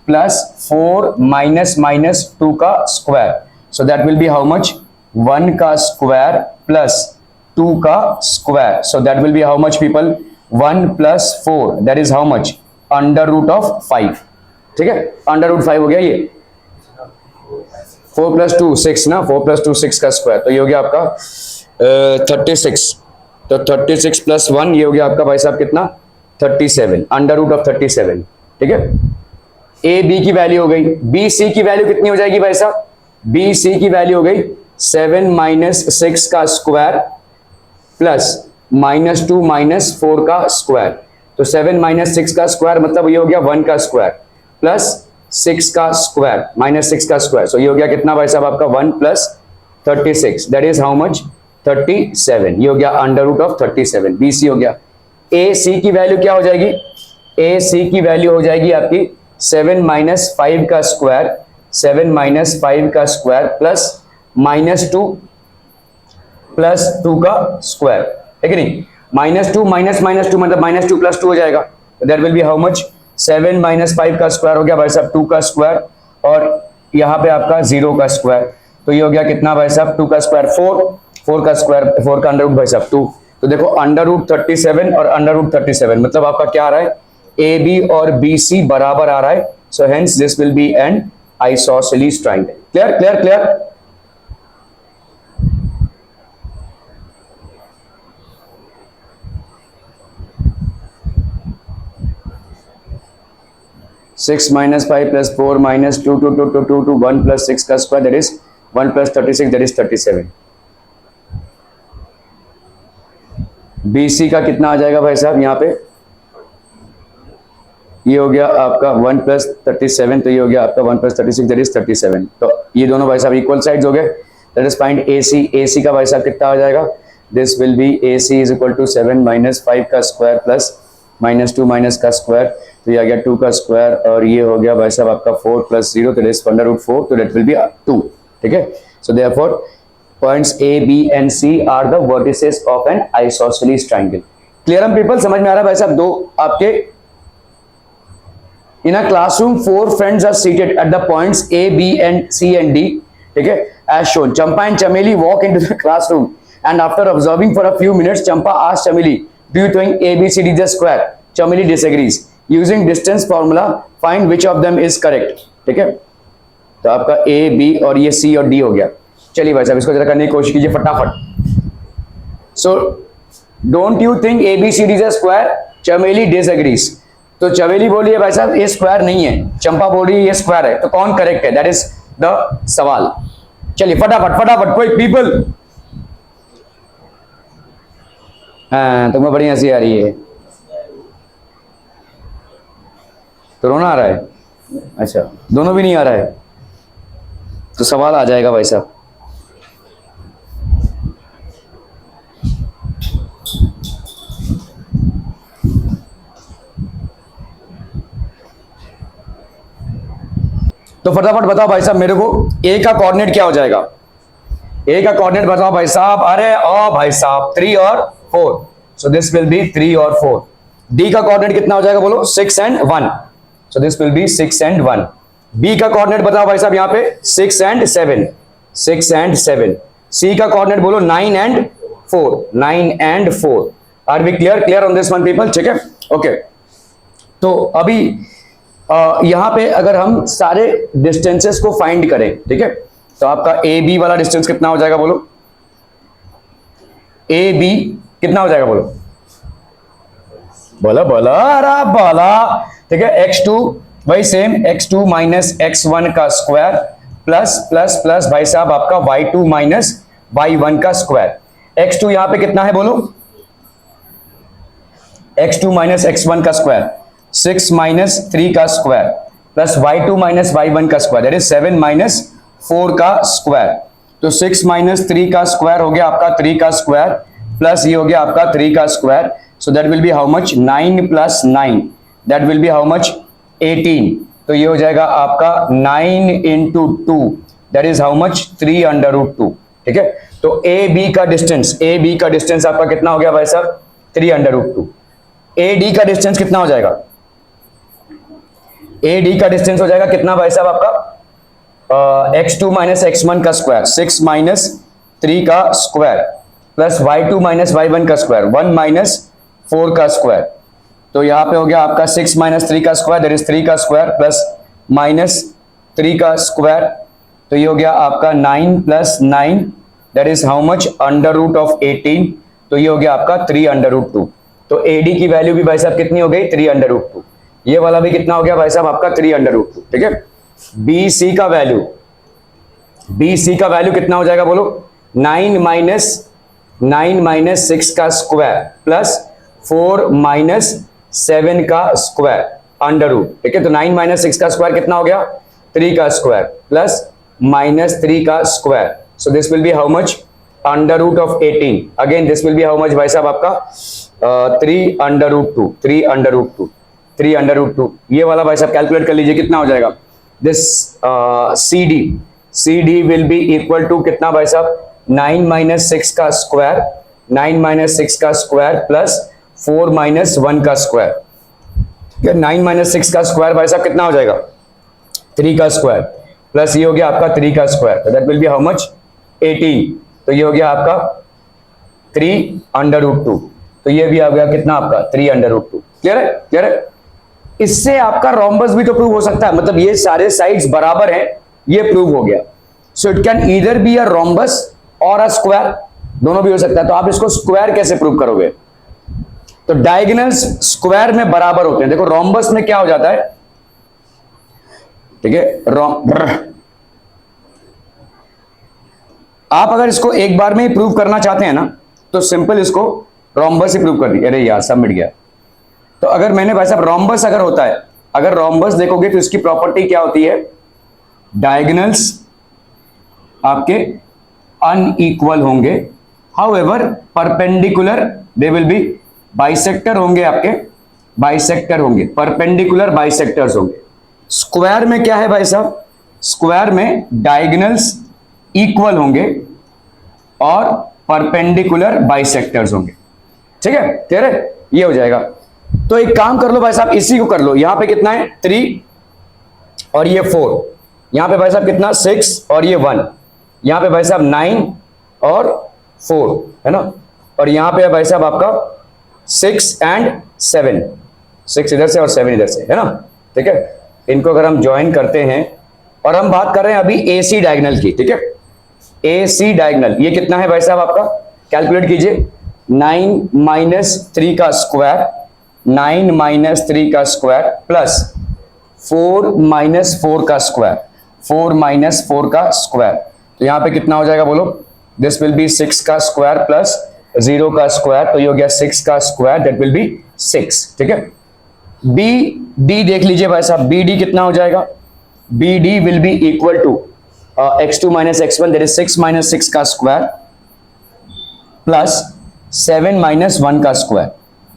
प्लस 4 माइनस माइनस 2 का square, so that will be how much 1 का स्क्वायर प्लस 2 का square, so that will be how much people 1 plus 4, that is how much under root of 5, ठीक है। अंडर रूट 5 हो गया ये, 4 plus 2 6 ना, 4 plus 2 6 का स्क्वायर, तो ये हो गया आपका 36, तो 36 प्लस 1 ये हो गया आपका भाई साहब कितना 37, अंडर रूट ऑफ 37, ठीक है। ए बी की वैल्यू हो गई, बी सी की वैल्यू कितनी हो जाएगी भाई साहब, बी सी की वैल्यू हो गई 7 माइनस 6 का स्क्वायर प्लस माइनस 2 माइनस 4 का स्क्वायर, तो 7 माइनस 6 का स्क्वायर मतलब ये हो गया 1 का स्क्वायर प्लस 6 का स्क्वायर माइनस 6 का स्क्वायर, सो ये हो गया कितना भाई साहब आपका 1 plus 36, that is how much 37, ये हो गया under root of 37, B C हो गया। ए सी की वैल्यू क्या हो जाएगी, ए सी की वैल्यू हो जाएगी आपकी 7 माइनस 5 का स्क्वायर, 7 माइनस 5 का स्क्वायर प्लस माइनस 2 प्लस 2 का स्क्वायर, है कि नहीं। माइनस 2 माइनस माइनस 2 मतलब माइनस 2 प्लस 2 हो जाएगा, that will be how much 7 minus 5 का स्क्वायर हो गया भाई साहब 2 का स्क्वायर और यहाँ पे आपका 0 का स्क्वायर, तो ये हो गया कितना भाई साहब 2 का स्क्वायर 4 का स्क्वायर 4 का अंडर रूट भाई साहब 2, तो देखो अंडर रूट 37 और अंडर रूट 37 मतलब आपका क्या आ रहा है, ए बी और बी सी बराबर आ रहा है, so hence this will B N isosceles triangle. Clear clear clear. Six minus 5 plus 4 minus 2 2 2 2 2 2 1 plus 6 का square that is 1 plus 36 that is 37। BC का कितना आ जाएगा भाई साहब यहाँ पे, ये हो गया आपका 1 प्लस 37, तो ये हो गया आपका 1 प्लस 36 दैट इज 37, तो ये दोनों भाई साहब इक्वल साइड्स हो गए, that is find AC। AC का भाई साहब कितना आ जाएगा, this will be AC is equal to 7 minus 5 का स्क्वायर प्लस माइनस 2 माइनस का स्क्वायर, तो ये आ गया 2 का स्क्वायर और ये हो गया भाई साहब आपका 4 plus 0 that is under root 4, तो दैट विल बी 2, ठीक है। So therefore points A, B and C are the vertices of an isosceles triangle. Clear हम people, समझ में आ रहा है भाई साहब। दो आपके in a classroom 4 friends are seated at the points A, B and C and D, ठीक है, as shown. Champa and Chameli walk into the classroom and after observing for a few minutes Champa asks Chameli, do you think ABCD is a square? Chameli disagrees. Using distance formula find which of them is correct, ठीक है। तो आपका A, B और ये C और D हो गया। चलिए भाई साहब इसको जरा करने की कोशिश कीजिए फटाफट। So don't you think ABCD is a square, चमेली डिसएग्रीज, तो चमेली बोली है भाई साहब ये स्क्वायर नहीं है, चंपा बोल रही है ये स्क्वायर है, तो कौन करेक्ट है, दैट इज द सवाल। चलिए फटाफट फटाफट कोई पीपल हाँ तुम्हें बड़ी हंसी आ रही है, तो रोना आ रहा है। अच्छा दोनों भी नहीं आ रहा है, तो सवाल आ जाएगा भाई साहब। तो फटाफट बताओ भाई साहब मेरे को, ए का कोऑर्डिनेट क्या हो जाएगा? ए का कोऑर्डिनेट बताओ भाई साहब। अरे ओ भाई साहब 3 और 4, सो दिस विल बी 3 और 4। डी का कोऑर्डिनेट कितना हो जाएगा बोलो? 6 and 1, so this will be 6 and 1। B का कोऑर्डिनेट बताओ भाई साहब यहाँ पे 6 एंड 7, 6 एंड 7। सी का कोऑर्डिनेट बोलो 9 and 4, 9 and 4। Are we clear? Clear on this one people? ठीक है ओके। तो अभी यहां पे अगर हम सारे डिस्टेंसेस को फाइंड करें, ठीक है, तो आपका ए बी वाला डिस्टेंस कितना हो जाएगा बोलो? ए बी कितना हो जाएगा बोलो? बोला बोला अरे बोला। ठीक है, x2 वही सेम, x2 माइनस x1 का स्क्वायर प्लस प्लस प्लस भाई साहब आपका y2 माइनस y1 का स्क्वायर। x2 यहां पे कितना है बोलो? x2 माइनस x1 का स्क्वायर, 6 माइनस 3 का square plus y2 minus y1 का स्क्वायर, दैट इज 7 माइनस 4 का स्क्वायर। तो 6 माइनस 3 का स्क्वायर हो गया आपका 3 का स्क्वायर प्लस ये हो गया आपका 3 का square, so that will be how much? 9 plus 9, that will be how much? 18। तो ये हो जाएगा आपका 9 into 2, that is how much? 3 under root 2। ठीक है, तो ए बी का डिस्टेंस, ए बी का डिस्टेंस आपका कितना हो गया भाई साहब? 3 अंडर रूट 2। ए डी का डिस्टेंस कितना हो जाएगा? ए डी का डिस्टेंस हो जाएगा कितना भाई साहब आपका? x2 माइनस x1 का स्क्वायर, 6 माइनस 3 का square plus y2 minus y1 का स्क्वायर, 1 माइनस 4 का स्क्वायर। तो यहां पे हो गया आपका 6 माइनस 3 का स्क्वायर, दैट इज 3 का स्क्वायर प्लस माइनस 3 का स्क्वायर। तो ये हो गया आपका 9 plus 9, that is how much? Under root of 18। तो ये हो गया आपका 3 अंडर रूट 2। तो एडी की वैल्यू भी भाई साहब कितनी हो गई? 3 अंडर रूट 2। ये वाला भी कितना हो गया भाई साहब आपका? 3 अंडर रूट 2। ठीक है, बी सी का वैल्यू, बी सी का वैल्यू कितना हो जाएगा बोलो? 9 माइनस 6 का स्क्वायर प्लस 4 माइनस 7 का स्क्वायर अंडर रूट। ठीक है, तो 9 माइनस 6 का स्क्वायर कितना हो गया? 3 का स्क्वायर प्लस माइनस 3 का square, so this will be how much? Under root of 18। Again this will be how much भाई साहब आपका? 3 under root 2, 3 under root 2, 3 under root 2। ये वाला भाई साहब कैलकुलेट कर लीजिए कितना हो जाएगा? This C D will be equal to कितना भाई साहब? 9 माइनस 6 का स्क्वायर, 9 माइनस 6 का स्क्वायर प्लस 4 माइनस 1 का स्क्वायर। 9 माइनस 6 का स्क्वायर भाई साहब कितना हो जाएगा? 3 का स्क्वायर प्लस ये हो गया आपका 3 का स्क्वायर, तो that will be how much? 18। तो ये हो गया आपका 3 अंडर रूट 2। तो ये भी आ गया कितना आपका? 3 अंडर रूट 2। क्लियर है? क्लियर है? इससे आपका रोम्बस भी तो प्रूव हो सकता है, मतलब ये सारे साइड्स बराबर हैं, ये प्रूव हो गया। So it can either be a rhombus और अ स्क्वायर, दोनों भी हो सकता है। तो आप इसको स्क्वायर कैसे प्रूव करोगे? तो डायगोनल्स स्क्वायर में बराबर होते हैं। देखो रोम्बस में क्या हो जाता है, ठीक है, आप अगर इसको एक बार में ही प्रूव करना चाहते हैं ना, तो सिंपल इसको रोम्बस ही प्रूव कर दिया। अरे यार सब मिट गया। तो अगर मैंने भाई साहब रोम्बस अगर होता है, अगर रोम्बस देखोगे तो इसकी प्रॉपर्टी क्या होती है? डायगोनल्स आपके अनइक्वल होंगे, however perpendicular they will B, bisector होंगे आपके, बाइसेक्टर होंगे, परपेंडिकुलर बाइसेक्टर्स होंगे। स्क्वायर में क्या है भाई साहब? स्क्वायर में डायगोनल्स इक्वल होंगे और परपेंडिकुलर बाइसेक्टर्स होंगे। ठीक है, क्लियर है? ये हो जाएगा। तो एक काम कर लो भाई साहब, इसी को कर लो। यहां पे कितना है? 3 और ये 4। यहां पे भाई साहब कितना? 6 और ये 1। यहां पे भाई साहब 9 और 4 है ना, और यहां पे भाई साहब आपका 6 एंड 7, 6 इधर से और 7 इधर से है ना। ठीक है, इनको अगर हम ज्वाइन करते हैं, और हम बात कर रहे हैं अभी AC डायगोनल की। ठीक है, AC डायगोनल ये कितना है भाई साहब आपका? कैलकुलेट कीजिए। 9 माइनस 3 का स्क्वायर, 9 माइनस 3 का स्क्वायर प्लस 4 माइनस 4 का स्क्वायर, 4 माइनस 4 का स्क्वायर। तो यहां पे कितना हो जाएगा बोलो? दिस विल बी 6 का स्क्वायर प्लस 0 का स्क्वायर, तो ये हो गया 6 का स्क्वायर, दैट विल बी 6। ठीक है, बी डी देख लीजिए भाई साहब, बी डी कितना हो जाएगा, B D will be equal to x2 minus x1, that is 6 minus 6 का स्क्वायर प्लस 7 माइनस 1 का स्क्वायर,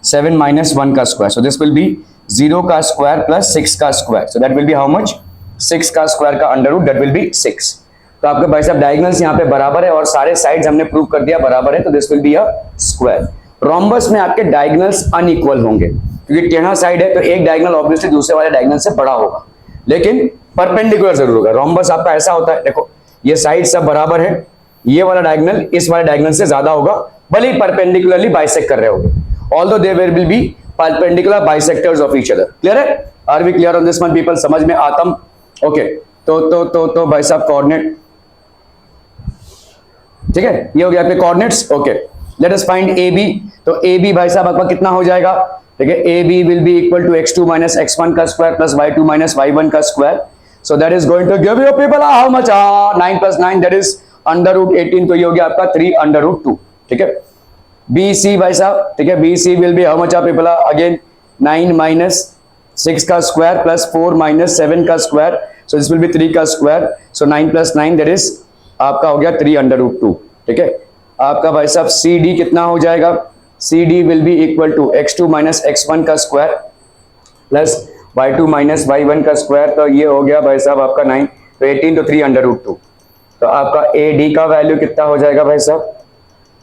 7 माइनस 1 का square, so this will be 0 का स्क्वायर प्लस 6 का square, so that will be how much, 6 का square का under root, that will be 6। तो आपके भाई साहब डायगोनल्स यहाँ पे बराबर है और सारे साइड्स हमने प्रूव कर दिया बराबर है, तो this will be a square. Rhombus में आपके डायगोनल्स अनइक्वल होंगे क्योंकि टेढ़ा साइड है, तो एक डायगोनल ऑब्वियसली दूसरे वाले डायगोनल से बड़ा होगा, लेकिन परपेंडिकुलर जरूर होगा। रोम्बस आपका ऐसा होता है, देखो ये साइड सब बराबर है, ये वाला डायगोनल इस वाले डायगोनल से ज्यादा होगा, भले ही परपेंडिकुलरली बाइसेक्ट कर रहे होंगे, although they will be perpendicular bisectors of each other. Clear है, are we clear on this one people, समझ में आतम? ओके, तो भाई साहब कोऑर्डिनेट, ठीक है, ये हो गया आपके coordinates. Okay, let us find A B. तो ए बी भाई साहब आपका कितना हो जाएगा, ठीक है, A B will be equal to x2 minus x1 का square plus y2 minus y1 का square, so that is going to give you people how much, 9 plus 9 that is under root 18, तो ये हो गया आपका 3 अंडर रूट 2। ठीक है, B सी भाई साहब, ठीक है, B C will be how much people, again 9 minus 6 का स्क्वायर प्लस 4 माइनस 7 का square, so this will be 3 का square, so 9 plus 9 that is आपका हो गया 3 अंडर रूट 2। ठीक है, आपका भाई साहब सी डी कितना हो जाएगा, C D will be equal to x2 minus x1 का square plus y2 minus y1 का स्क्वायर, तो ये हो गया भाई साहब आपका 9, तो 18 तो 3 अंडर रूट 2। तो आपका ए डी का वैल्यू कितना हो जाएगा भाई साहब,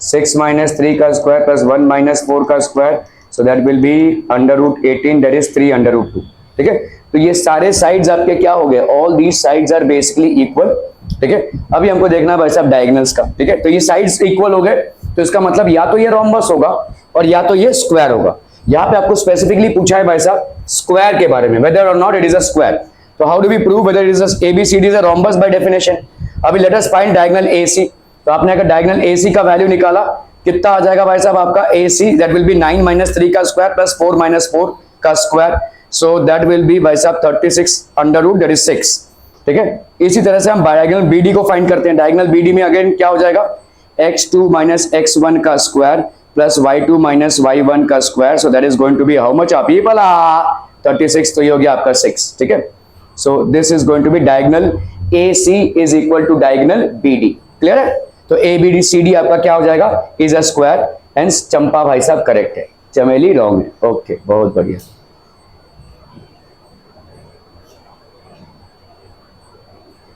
6 माइनस 3 का स्क्वायर प्लस 1 माइनस 4 का square, so that will be under root 18, that is 3 under root 2। ठीक है, तो ये सारे साइड्स आपके क्या हो गए, all these sides are basically equal. ठीक है, अभी हमको देखना है भाई साहब डायगोनल्स का। ठीक है, तो ये साइड्स इक्वल हो गए, तो इसका मतलब या तो ये रोम्बस होगा और या तो ये स्क्वायर होगा। यहाँ पे आपको स्पेसिफिकली पूछा है भाई साहब स्क्वायर के बारे में, वेदर और not it is a square. तो how do we prove whether it is ABCD is a rhombus by definition. अभी let us find diagonal AC. तो आपने अगर डायगोनल एसी का वैल्यू निकाला, कितना आ जाएगा भाई साहब आपका AC, that will be 9 minus 3 का स्क्वायर प्लस 4 माइनस 4 का square, so that will B भाई साहब 36 अंडर रूट, दैट इज 6। ठीक है, इसी तरह से हम डायगोनल बीडी को फाइंड करते हैं। डायगोनल बीडी में अगेन क्या हो जाएगा, x2 माइनस x1 का square plus y2 minus y1 का square, so that is going to be how much people, 36, तो ये हो गया आपका 6। ठीक है, so this is going to be diagonal AC is equal to diagonal BD। Clear है, तो ABCD आपका क्या हो जाएगा, इज अ स्क्वायर, हेंस चंपा भाई साहब करेक्ट है, चमेली रॉन्ग है। ओके, बहुत बढ़िया।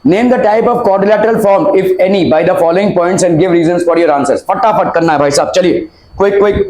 Name the type of quadrilateral form, if any, by the following points and give reasons for your answers। फटाफट करना है भाई साहब, चलिए क्विक क्विक।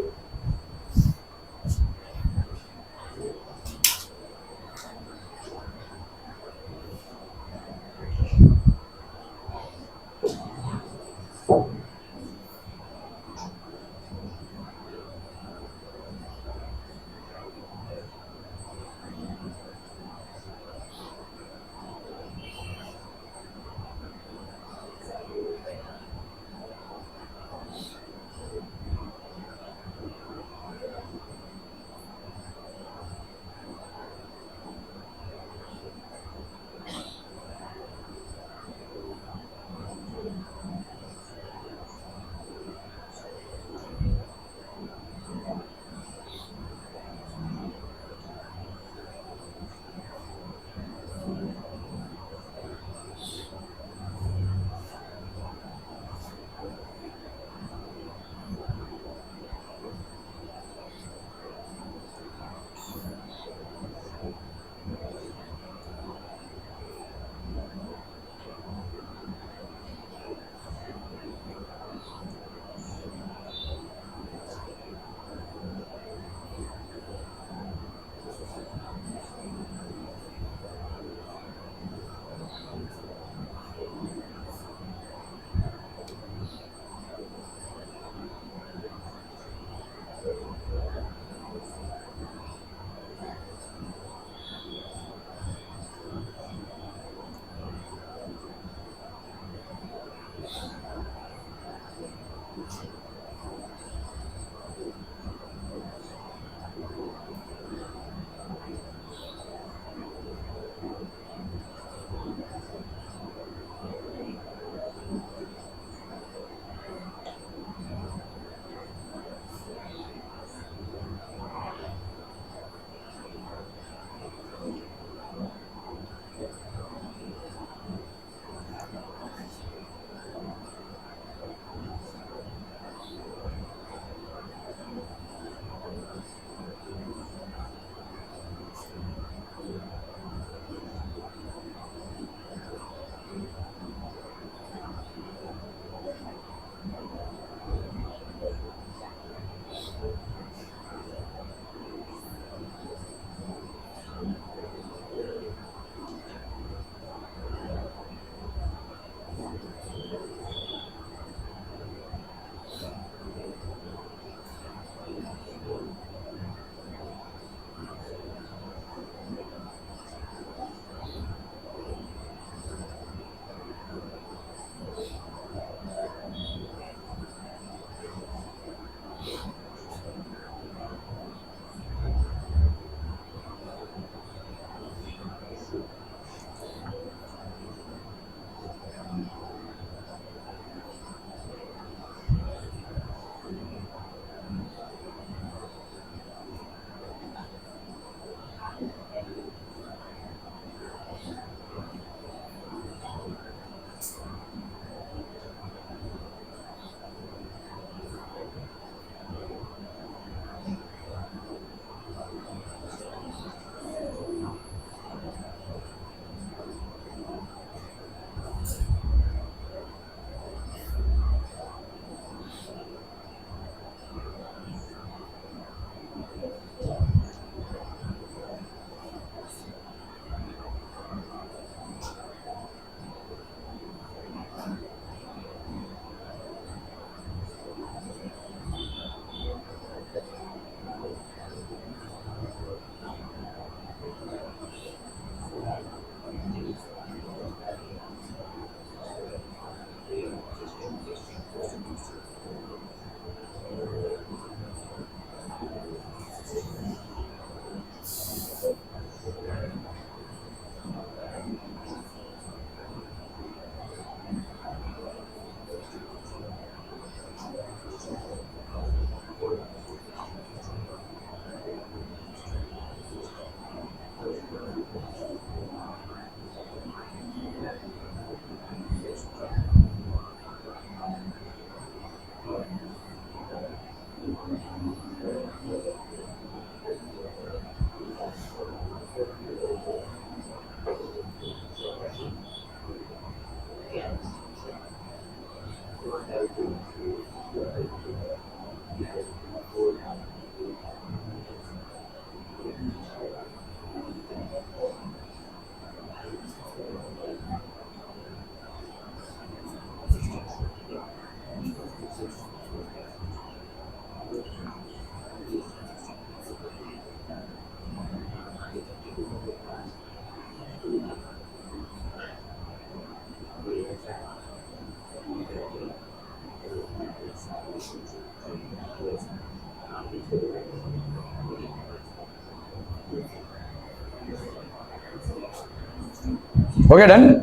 हो गया, done.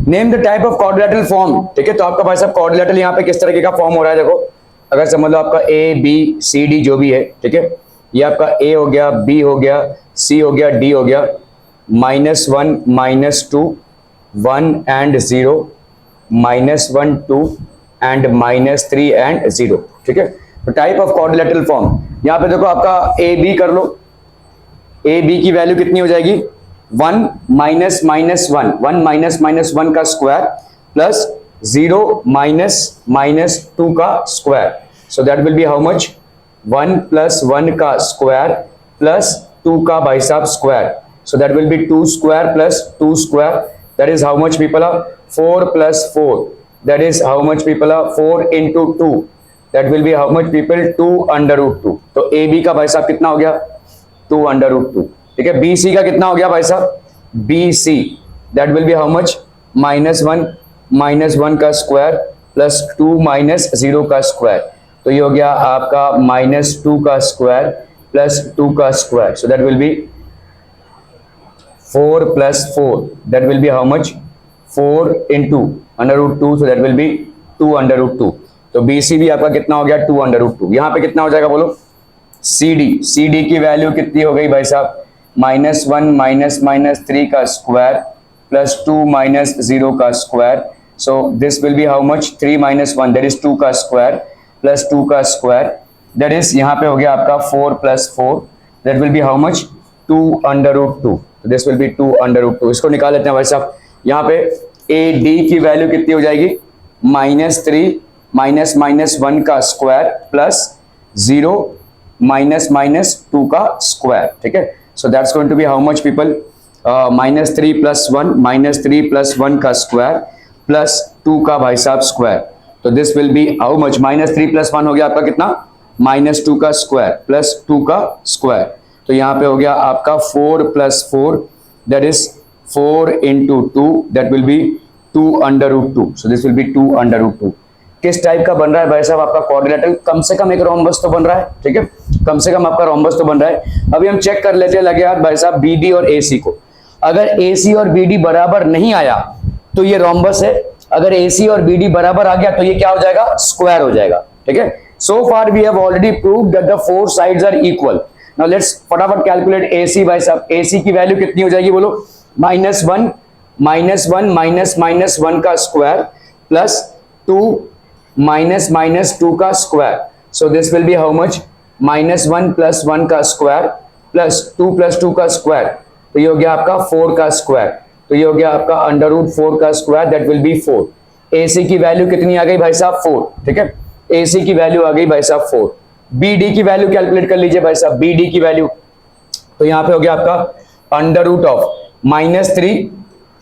Name the type of quadrilateral form, ठीक है। तो आपका भाई साहब क्वाड्रिलेटरल यहाँ पे किस तरीके का फॉर्म हो रहा है, देखो अगर समझ लो आपका ए बी सी डी जो भी है, ठीक है, ये आपका ए हो गया, बी हो गया, सी हो गया, डी हो गया, -1 -2 1 एंड 0, -1 2 एंड -3 एंड 0, ठीक है। तो टाइप ऑफ क्वाड्रिलेटरल फॉर्म यहाँ पे देखो आपका ए बी कर लो, ए बी की वैल्यू कितनी हो जाएगी 1 -1 1 -1 का स्क्वायर प्लस 0 -2 का square, so that will be how much 1 + 1 का स्क्वायर प्लस 2 का भाई साहब square, so that will be 2 square plus 2 square, that is how much people 4 + 4, that is how much people 4 × 2, that will be how much people 2√2। तो A B का भाई साहब कितना हो गया 2√2, ठीक है। बी सी का कितना हो गया भाई साहब B C, that will be how much -1 का स्क्वायर प्लस 2 -0 का स्क्वायर, तो ये हो गया आपका -2 का स्क्वायर प्लस 2 का square, so that will be 4 + 4, that will be how much 4 × √2, so that will B 2√2। तो बी सी भी आपका कितना हो गया 2√2। यहाँ पे कितना हो जाएगा बोलो सी डी की वैल्यू कितनी हो गई भाई साहब -1 -3 का स्क्वायर प्लस 2 -0 का square, so this will be how much 3 - 1, that is 2 का स्क्वायर प्लस 2 का स्क्वायर, दैट इज यहाँ पे हो गया आपका 4 + 4, that will be how much 2√2, तो दिस विल बी 2√2। इसको निकाल लेते हैं भाई साहब। यहाँ पे ए डी की वैल्यू कितनी हो जाएगी -3 -1 का स्क्वायर प्लस 0 -2 का स्क्वायर, ठीक है। So that's going to be how much people -3 + 1 -3 + 1 का स्क्वायर प्लस 2 का भाई साहब स्क्वायर, तो this will be how much -3 + 1 हो गया आपका कितना -2 का स्क्वायर प्लस 2 का स्क्वायर, तो यहाँ पे हो गया आपका 4 + 4, that is 4 × 2, that will B 2√2, so this will B 2√2। किस टाइप का बन रहा है भाई साहब आपका क्वाड्रिलेटरल, कम से कम एक रोम्बस तो बन रहा है, ठीक है, कम से कम आपका रोम्बस तो बन रहा है। अभी हम चेक कर लेते हैं लगे हाथ भाई साहब बीडी और एसी को, अगर एसी और बीडी बराबर नहीं आया तो ये रोम्बस है, अगर एसी और बीडी बराबर आ गया तो ये क्या हो जाएगा स्क्वायर हो जाएगा, ठीक है। So far we have already proved that the four sides are equal. Now let's फटाफट कैलकुलेट एसी भाई साहब, एसी की वैल्यू कितनी हो जाएगी बोलो -1 -1 का स्क्वायर प्लस 2 -2 का square, so this will be how much -1 + 1 का स्क्वायर प्लस 2 + 2 का स्क्वायर, तो ये हो गया आपका 4 का स्क्वायर, तो ये हो गया आपका √4 का square, that will be 4। AC की वैल्यू कितनी आ गई भाई साहब 4, ठीक है, एसी की वैल्यू आ गई भाई साहब 4। बीडी की वैल्यू कैलकुलेट कर लीजिए भाई साहब, बीडी की वैल्यू तो यहाँ पे हो गया आपका -3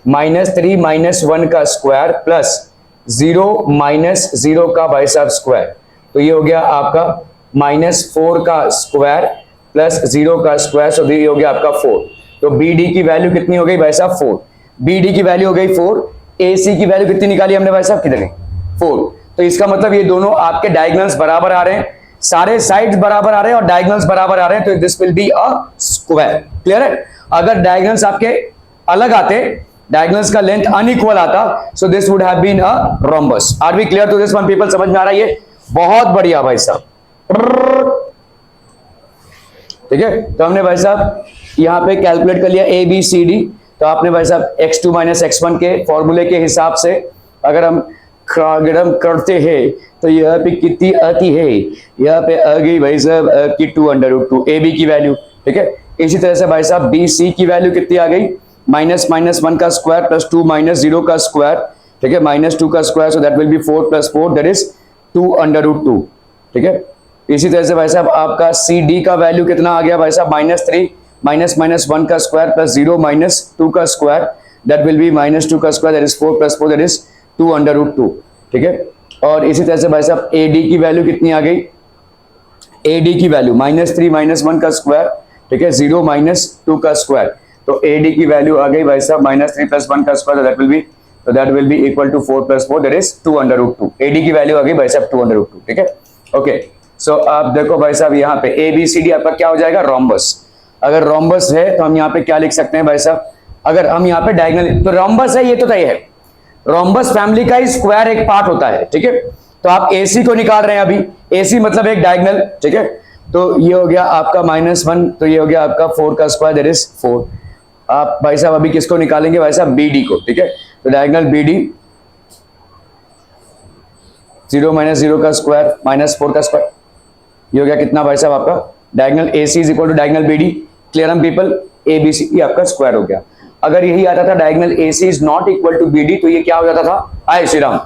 -1 का स्क्वायर प्लस 0 -0 का भाई साहब स्क्वायर, तो ये हो गया आपका -4 का स्क्वायर प्लस 0 का स्क्वायर, सो ये हो गया आपका 4। तो बीडी की वैल्यू कितनी हो गई भाई साहब 4, बीडी की वैल्यू हो गई 4, एसी की वैल्यू कितनी निकाली हमने भाई साहब किधर गई 4, तो इसका मतलब ये दोनों आपके डायगोनल्स बराबर आ रहे हैं, सारे साइड्स बराबर आ रहे हैं और डायगोनल्स बराबर आ रहे हैं, तो this will be a square. Clear है, अगर डायगोनल्स आपके अलग आते, डायगोनल्स का लेंथ अनइक्वल आता, so this would have been a rhombus. Are we clear to this one people, समझ में आ रहा है ये, बहुत बढ़िया भाई साहब, ठीक है। तो हमने भाई साहब यहाँ पे कैलकुलेट कर लिया ए बी सी डी, तो आपने भाई साहब x2 - x1 के फॉर्मूले के हिसाब से अगर हम करते हैं तो यहाँ पे कितनी आती है, यहाँ पे आ गई भाई साहब की 2√2 ए बी की वैल्यू, ठीक है। इसी तरह से भाई साहब बी सी की वैल्यू कितनी आ गई -1 का स्क्वायर प्लस 2 -0 का स्क्वायर, ठीक है, -2 का square, so that will be 4 + 4, that इज 2√2, ठीक है। इसी तरह से भाई साहब आपका सी डी का वैल्यू कितना आ गया भाई साहब -3 -1 का स्क्वायर प्लस 0 -2 का स्क्वायर, दैट विल बी -2 का स्क्वायर, दैट इज 4 + 4, दैट इज 2√2, ठीक है। और इसी तरह से भाई साहब ए डी की वैल्यू कितनी आ गई, ए डी की वैल्यू -3 -1 का स्क्वायर, ठीक है, 0 -2 का स्क्वायर, तो ए डी की वैल्यू आ गई भाई साहब -3 + 1 का square, that will be equal to 4 + 4, that इज 2√2। ए डी की वैल्यू आ गई भाई साहब 2√2, ठीक है। ओके, सो आप देखो भाई साहब यहाँ पे ए बी सी डी आपका क्या हो जाएगा रोम्बस। अगर रोम्बस है तो हम यहाँ पे क्या लिख सकते हैं भाई साहब अगर हम यहाँ पे डायगोनल, तो रोम्बस है, ये तो तय है, रोम्बस फैमिली का ही स्क्वायर एक पार्ट होता है, ठीक है। तो आप AC को निकाल रहे हैं अभी, AC मतलब एक डायगोनल, ठीक है। तो ये हो गया आपका -1, तो ये हो गया आपका 4 का स्क्वायर, दैट इज 4। आप भाई साहब अभी किसको निकालेंगे भाई साहब, BD को, ठीक है। तो डायगोनल BD 0 - 0 का स्क्वायर -4 का स्क्वायर, ये हो गया कितना भाई साहब आपका, diagonal AC is equal to diagonal BD। Clear हम पीपल, ABCD आपका स्क्वायर हो गया। अगर यही आता था diagonal AC is not equal to BD, तो ये क्या हो जाता था, आय श्री राम,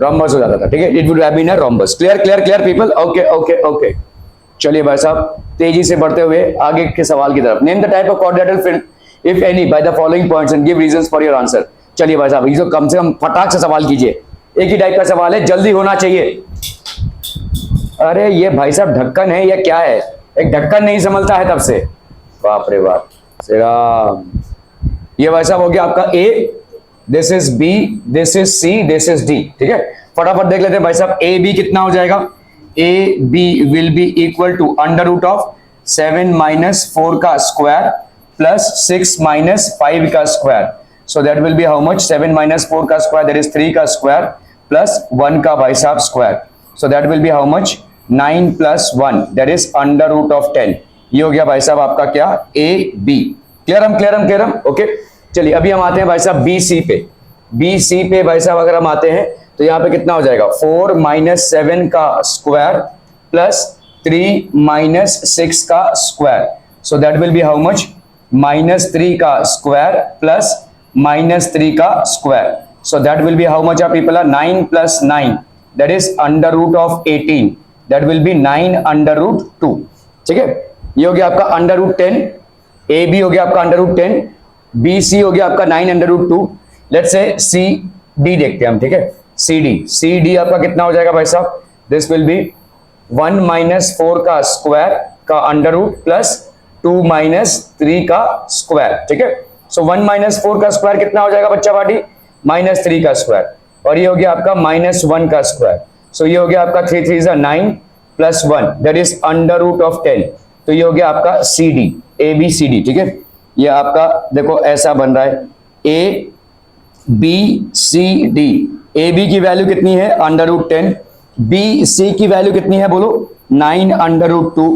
रोम्बस हो जाता था, ठीक है। It would have been a rhombus. Clear clear clear people, okay okay okay. चलिए भाई साहब तेजी से बढ़ते हुए आगे के सवाल की तरफ। Name the type of quadrilateral film if any by the following points and give reasons for your answer. चलिए भाई साहब, ये तो कम से कम फटाक से सवाल कीजिए, एक ही टाइप का सवाल है, जल्दी होना चाहिए। अरे ये भाई साहब ढक्कन है या क्या है, एक ढक्कन नहीं संभलता है तब से, बाप रे बाप श्री राम। ये भाई साहब हो गया आपका A, this is B, this is C, this is D, ठीक है। फटाफट देख लेते हैं भाई साहब, AB कितना हो जाएगा, AB will be equal to √7 - 4 का स्क्वायर प्लस 6 - 5 का square. So that will be how much, 7 - 4 का स्क्वायर दैट इज 3 का स्क्वायर प्लस 1 का भाई साहब square. So that will be how much, 9 + 1 that is √10। ये हो गया भाई साहब आपका क्या, AB। क्लियर हम ओके। चलिए अभी हम आते हैं भाई साहब BC पे। BC पे भाई साहब अगर हम आते हैं तो यहाँ पे कितना हो जाएगा, 4 - 7 का स्क्वायर प्लस 3 - 6 का square. So that will be how much, -3 का स्क्वायर प्लस -3 का square. So that will be how much आप people, 9 + 9 that is √18, that will be 9 √2, ठीक है। ये हो गया आपका √10, AB हो गया आपका √10, BC हो गया आपका 9 √2। लेट्स से CD देखते हैं हम, ठीक है। CD आपका कितना हो जाएगा भाई साहब, दिस विल बी 1 - 4 का स्क्वायर का √ प्लस 2 - 3 का स्क्वायर, ठीक है। सो 1 - 4 का स्क्वायर कितना हो जाएगा बच्चा पार्टी, -3 का स्क्वायर, और ये हो गया आपका -1 का स्क्वायर। सो ये हो गया आपका 3 3 = 9 + 1 दैट इज √10। तो ये हो गया आपका CD, ABCD, ठीक है। ये आपका देखो ऐसा बन रहा है, ABCD। AB की वैल्यू कितनी है, √10, BC की वैल्यू कितनी है बोलो, 9 √2।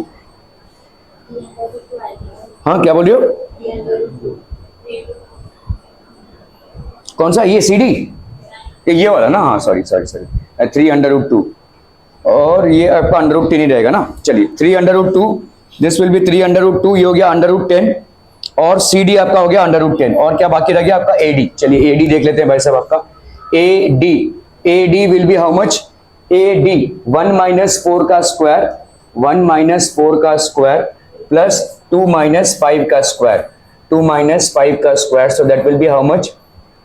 हाँ क्या बोल रही हो, कौन सा, ये CD, ये वाला ना, हाँ सॉरी 3 √2, और ये आपका √10 ही रहेगा ना। चलिए 3 √2, दिस विल बी 3 √2, ये हो गया √10, और CD आपका हो गया √10, और क्या बाकी रह गया आपका AD। चलिए AD देख लेते हैं भाई साहब आपका, AD will be how much, AD 1 - 4 का स्क्वायर, 1 - 4 का स्क्वायर प्लस 2 - 5 का स्क्वायर, 2 - 5 का square. So that will be how much,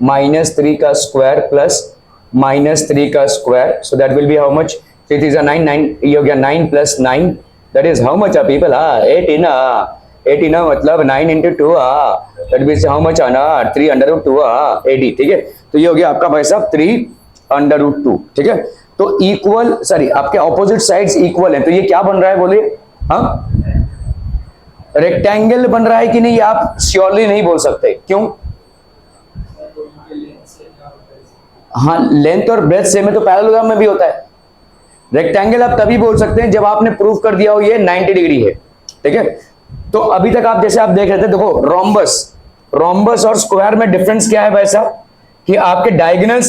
-3 का स्क्वायर प्लस -3 का square. So that will be how much, 3 3 = 9, 9, ये हो गया 9 + 9 that is how much people, 18 18 मतलब 9 × 2, दैट मींस हाउ मच आना, 3 √2 AD, ठीक है। तो ये हो गया आपका भाई साहब 3 √2, ठीक है। तो इक्वल, सॉरी आपके ऑपोजिट साइड्स इक्वल हैं, तो ये क्या बन रहा है बोलिए, हाँ रेक्टेंगल बन रहा है कि नहीं, आप श्योरली नहीं बोल सकते, क्यों, हाँ लेंथ और ब्रेथ सेम है, तो पैरेललोग्राम में भी होता है। रेक्टेंगल आप तभी बोल सकते हैं जब आपने प्रूव कर दिया हो ये 90 डिग्री है, ठीक है। तो अभी तक आप जैसे आप देख रहे थे, देखो रोम्बस और स्क्वायर में डिफरेंस क्या है भाई साहब, कि आपके डायगोनल्स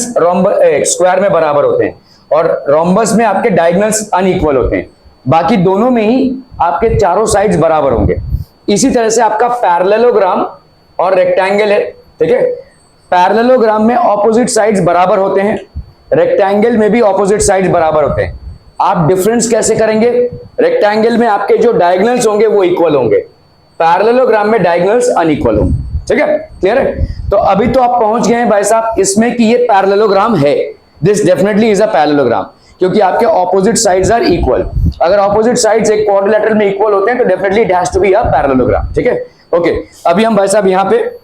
स्क्वायर में बराबर होते हैं और रोम्बस में आपके डायगोनल्स अनइक्वल होते हैं, बाकी दोनों में ही आपके चारों साइड्स बराबर होंगे। इसी तरह से आपका पैरेललोग्राम और रेक्टेंगल है, ठीक है। पैरेललोग्राम में ऑपोजिट साइड्स बराबर होते हैं, रेक्टेंगल में भी ऑपोजिट साइड्स बराबर होते हैं। आप डिफरेंस कैसे करेंगे, रेक्टेंगल में आपके जो डायगोनल्स होंगे वो इक्वल होंगे, पैरेललोग्राम में डायगोनल्स अनइक्वल होंगे, ठीक है। क्लियर है। तो अभी तो आप पहुंच गए हैं भाई साहब इसमें कि ये पैरेललोग्राम है, this definitely is a parallelogram, क्योंकि आपके ऑपोजिट साइड्स आर इक्वल। अगर ऑपोजिट साइड्स एक क्वाड्रिलेटरल में इक्वल होते हैं तो definitely it has to be a parallelogram, ठीक है। ओके, अभी हम भाई साहब यहाँ पे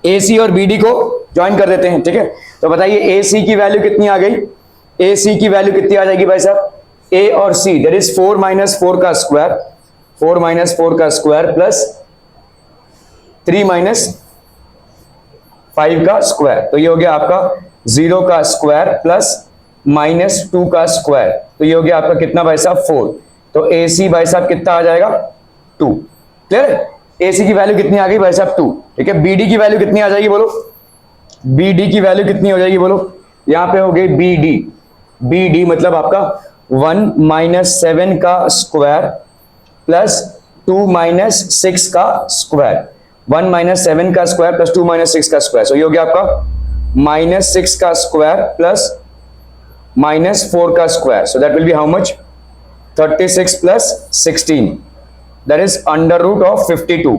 AC और BD को ज्वाइन कर देते हैं, ठीक है। तो बताइए AC की वैल्यू कितनी आ गई, AC की वैल्यू कितनी आ जाएगी भाई साहब, A और C दैट इज 4 - 4 का स्क्वायर, 4 - 4 का स्क्वायर प्लस 3 - 5 का स्क्वायर, तो ये हो गया आपका 0 का स्क्वायर प्लस -2 का स्क्वायर, तो ये हो गया आपका कितना भाई साहब 4। तो AC भाई साहब कितना आ जाएगा 2। क्लियर है? AC की वैल्यू कितनी आ गई भाई साहब 2। ठीक है, BD की वैल्यू कितनी आ जाएगी बोलो, BD की वैल्यू कितनी हो जाएगी बोलो, यहां पे हो गई BD मतलब आपका 1 - 7 का स्क्वायर प्लस 2 - 6 का स्क्वायर, 1 - 7 का स्क्वायर प्लस 2 - 6 का स्क्वायर, सो ये हो गया आपका -6 का स्क्वायर प्लस -4 का square, so that will be how much 36 plus 16, that is √52।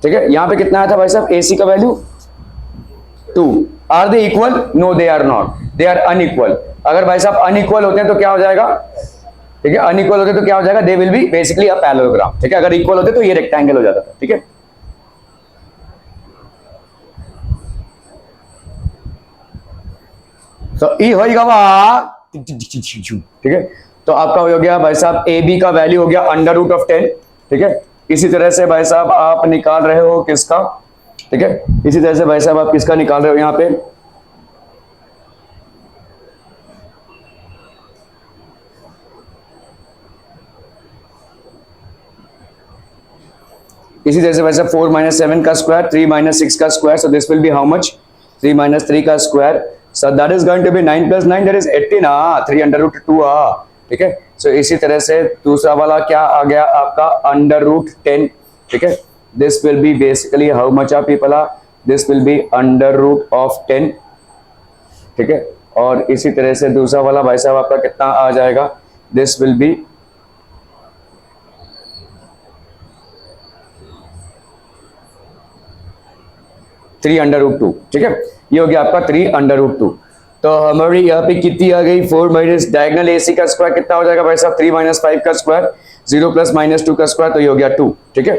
ठीक है, यहां पे कितना आया था भाई साहब AC का value 2। Are they equal? No they are not, they are unequal. अगर भाई साहब अनइक्वल होते हैं तो क्या हो जाएगा, ठीक है, अनइक्वल होते तो क्या हो जाएगा, दे will be basically a parallelogram. ठीक है, अगर इक्वल होते तो ये रेक्टेंगल हो जाता था। ठीक है, तो ई होगा वा, ठीक है, तो आपका हो गया भाई साहब AB का वैल्यू हो गया √10। ठीक है, इसी तरह से भाई साहब आप निकाल रहे हो किसका, ठीक है, इसी तरह से भाई साहब आप किसका निकाल रहे हो यहां पे, इसी तरह से भाई साहब 4 - 7 का स्क्वायर, 3 - 6 का square, so this will be how much 3 - 3 का square, so that is going to be 9 + 9 that is 18, 3√2। ठीक है, सो इसी तरह से दूसरा वाला क्या आ गया आपका √10। ठीक है, this will be basically how much आप people are, this will be √10। ठीक है, और इसी तरह से दूसरा वाला भाई साहब आपका कितना आ जाएगा, दिस विल बी 3√2। ठीक है, ये हो गया आपका 3√2। तो हमारी यहाँ पे कितनी आ गई 4 - डायगोनल AC का स्क्वायर कितना हो जाएगा भाई साहब 3 - 5 का स्क्वायर, 0 + -2 का स्क्वायर, तो ये हो गया 2। ठीक है,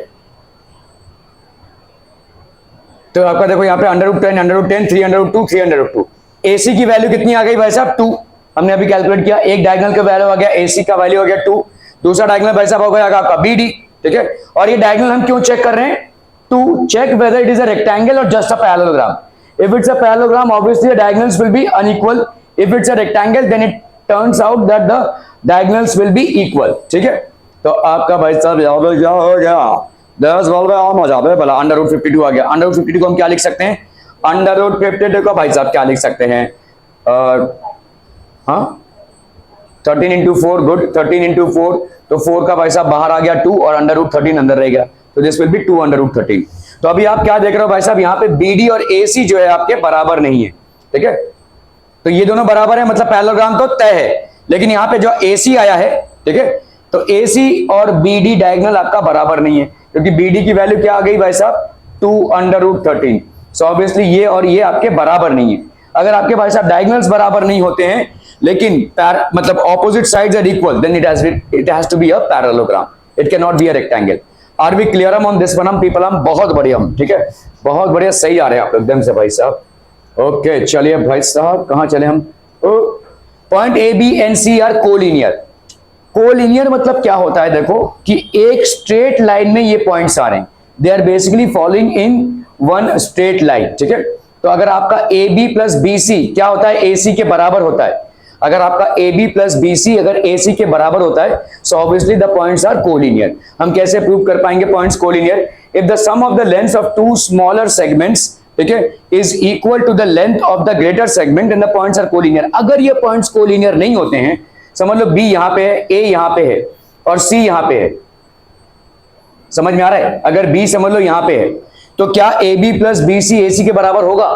तो आपका देखो यहाँ पे √10, √10, 3√2, 3√2। AC की वैल्यू कितनी आ गई भाई साहब 2, हमने अभी कैलकुलेट किया। एक डायगोनल का वैल्यू आ गया, AC का वैल्यू आ गया 2, दूसरा डायगोनल भाई साहब हो गया आपका BD। ठीक है, और ये डायगोनल हम क्यों चेक कर रहे हैं, to check whether it is a rectangle or just a parallelogram. If it's a parallelogram, obviously the diagonals will be unequal. If it's a rectangle, then it turns out that the diagonals will be equal. ठीक है, तो आपका भाई साहब यहाँ पे क्या हो गया 10 वाल में आम हो जाए भला √52 आ गया। √52 को हम क्या लिख सकते हैं, √52 को भाई साहब क्या लिख सकते हैं, हाँ 13 × 4, गुड 13 × 4, तो 4 का भाई साहब बाहर आ गया 2 और √13 अंदर रह गया, तो दिस विल बी 2√13। तो अभी आप क्या देख रहे हो भाई साहब, यहाँ पे BD और AC जो है आपके बराबर नहीं है। ठीक है, तो ये दोनों बराबर है मतलब पैरेललोग्राम तो तय है, लेकिन यहाँ पे जो AC आया है, ठीक है, तो AC और BD डायगोनल आपका बराबर नहीं है, क्योंकि BD की वैल्यू क्या आ गई भाई साहब 2√13। सो ऑब्वियसली ये और ये आपके बराबर नहीं है। अगर आपके भाई साहब डायगोनल्स बराबर नहीं होते हैं लेकिन मतलब opposite sides are equal, then it has to be a parallelogram, it can not be a rectangle. Are we clear on this one हम पीपल, हम बहुत बढ़िया हम, ठीक है, बहुत बढ़िया, सही आ रहे हैं आप एकदम से भाई साहब। ओके चलिए भाई साहब कहां चले हम, point A B and C are collinear. Collinear मतलब क्या होता है, देखो कि एक स्ट्रेट लाइन में ये पॉइंट्स आ रहे हैं, they are basically following in one straight line. ठीक है, तो अगर आपका AB + BC क्या होता है, AC के बराबर होता है। अगर आपका AB + BC अगर AC के बराबर होता है, so obviously the points are collinear. हम कैसे प्रूव कर पाएंगे points collinear, if the sum of the lengths of two smaller segments, ठीक है, is equal to the length of the greater segment and the points are collinear. अगर ये points collinear नहीं होते हैं, समझ लो B यहां पे है, A यहां पे है और C यहां पे है, समझ में आ रहा है, अगर B समझ लो यहां पे है, तो क्या AB + BC AC के बराबर होगा,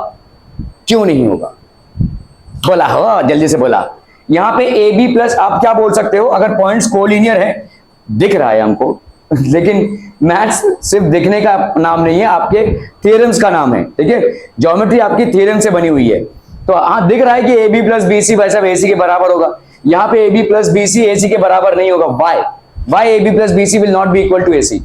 क्यों नहीं होगा, बोला हो जल्दी से बोला। यहां पे AB प्लस आप क्या बोल सकते हो, अगर पॉइंट्स कोलिनियर है, दिख रहा है हमको लेकिन मैथ्स सिर्फ दिखने का नाम नहीं है, आपके थ्योरम्स का नाम है। ठीक है, ज्योमेट्री आपकी थ्योरम से बनी हुई है, तो हाँ दिख रहा है कि AB + BC भाई साहब AC के बराबर होगा। यहां पे AB + BC AC के बराबर नहीं होगा, why AB + BC will not be equal to AC,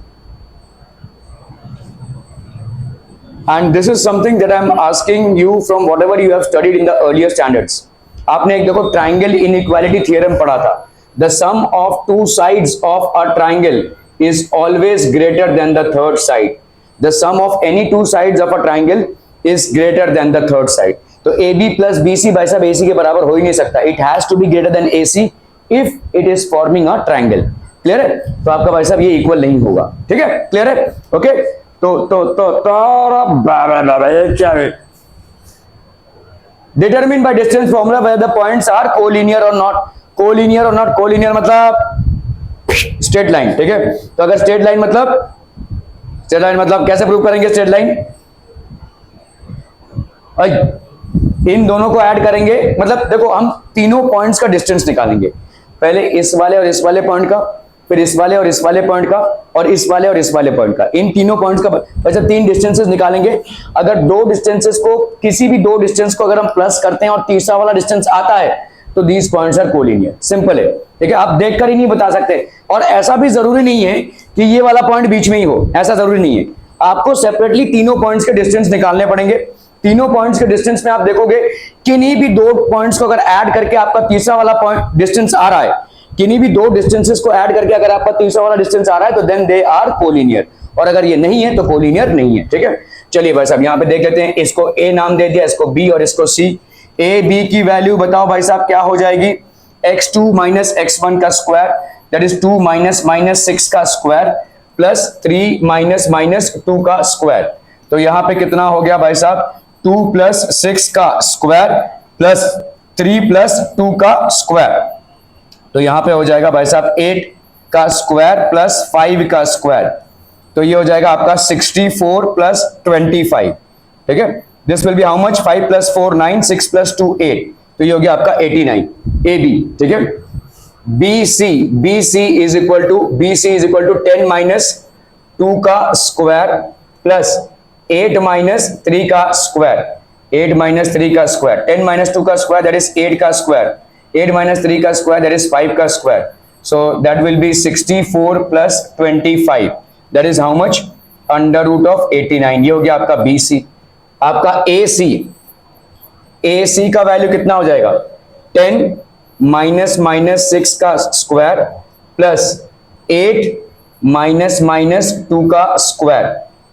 and this is something that I am asking you from whatever you have studied in the earlier standards। आपने एक देखो ट्राइंगल इनइक्वालिटी थ्योरम पढ़ा था, the sum of two sides of a triangle is always greater than the third side. The sum of any two sides of a triangle is greater than the third side. तो AB plus BC भाई साहब AC के बराबर हो ही नहीं सकता, it has to be greater than AC if it is forming a triangle. Clear है? तो आपका भाई साहब ये इक्वल नहीं होगा, ठीक है, क्लियर है? Okay, determine by distance formula whether the points are collinear और नॉट। कोलिनियर और नॉट, कोलिनियर मतलब स्ट्रेट लाइन, ठीक है। तो अगर स्ट्रेट लाइन मतलब कैसे प्रूव करेंगे स्ट्रेट लाइन? इन दोनों को ऐड करेंगे, मतलब देखो हम तीनों पॉइंट्स का डिस्टेंस निकालेंगे, पहले इस वाले और इस वाले पॉइंट का, फिर इस वाले और इस वाले पॉइंट का, और इस वाले और इस वाले पॉइंट का। इन तीनों पॉइंट्स का वैसे 3 डिस्टेंसेस निकालेंगे। अगर 2 डिस्टेंसेस को, किसी भी 2 डिस्टेंस को अगर हम प्लस करते हैं और तीसरा वाला डिस्टेंस आता है तो these points are collinear. Simple है, ठीक है, आप देखकर ही नहीं बता सकते। और ऐसा भी जरूरी नहीं है कि ये वाला पॉइंट बीच में ही हो, ऐसा जरूरी नहीं है। आपको सेपरेटली तीनों पॉइंट्स के डिस्टेंस निकालने पड़ेंगे। तीनों पॉइंट्स के डिस्टेंस में आप देखोगे किन्हीं भी 2 पॉइंट्स को अगर ऐड करके आपका तीसरा वाला पॉइंट डिस्टेंस आ रहा है, किन्हीं भी 2 डिस्टेंसेस को ऐड करके अगर आपका तीसरा वाला डिस्टेंस आ रहा है तो देन दे आर कोलिनियर, और अगर ये नहीं है तो कोलिनियर नहीं है, ठीक है। चलिए भाई साहब यहाँ पे देख लेते हैं, इसको A नाम दे दिया, इसको B और इसको C। A B की वैल्यू बताओ भाई साहब क्या हो जाएगी? x2 माइनस x1 का स्क्वायर, दैट इज 2 माइनस 6 का स्क्वायर प्लस 3 माइनस 2 का स्क्वायर। तो यहाँ पे कितना हो गया भाई साहब? 2 प्लस 6 का स्क्वायर प्लस 3 प्लस 2 का स्क्वायर। तो यहां पे हो जाएगा भाई साहब 8 का स्क्वायर प्लस 5 का स्क्वायर। तो ये हो जाएगा आपका 64 प्लस 25, ठीक है। This will be how much? 5 plus 4 9, 6 plus 2 8। तो ये हो गया आपका 89। AB, ठीक है। BC is equal to 10 minus 2 का स्क्वायर प्लस 8 माइनस 3 का स्क्वायर। 8 माइनस 3 का स्क्वायर, 10 माइनस 2 का स्क्वायर दैट इज 8 का स्क्वायर, 8 minus 3 का स्क्वायर दैट इज 5 का square. So that will be 64 plus 25, that is how much? Under root of 89। ये हो गया आपका BC। आपका AC का वैल्यू कितना हो जाएगा? 10 माइनस 6 का स्क्वायर प्लस 8 माइनस 2 का स्क्वायर।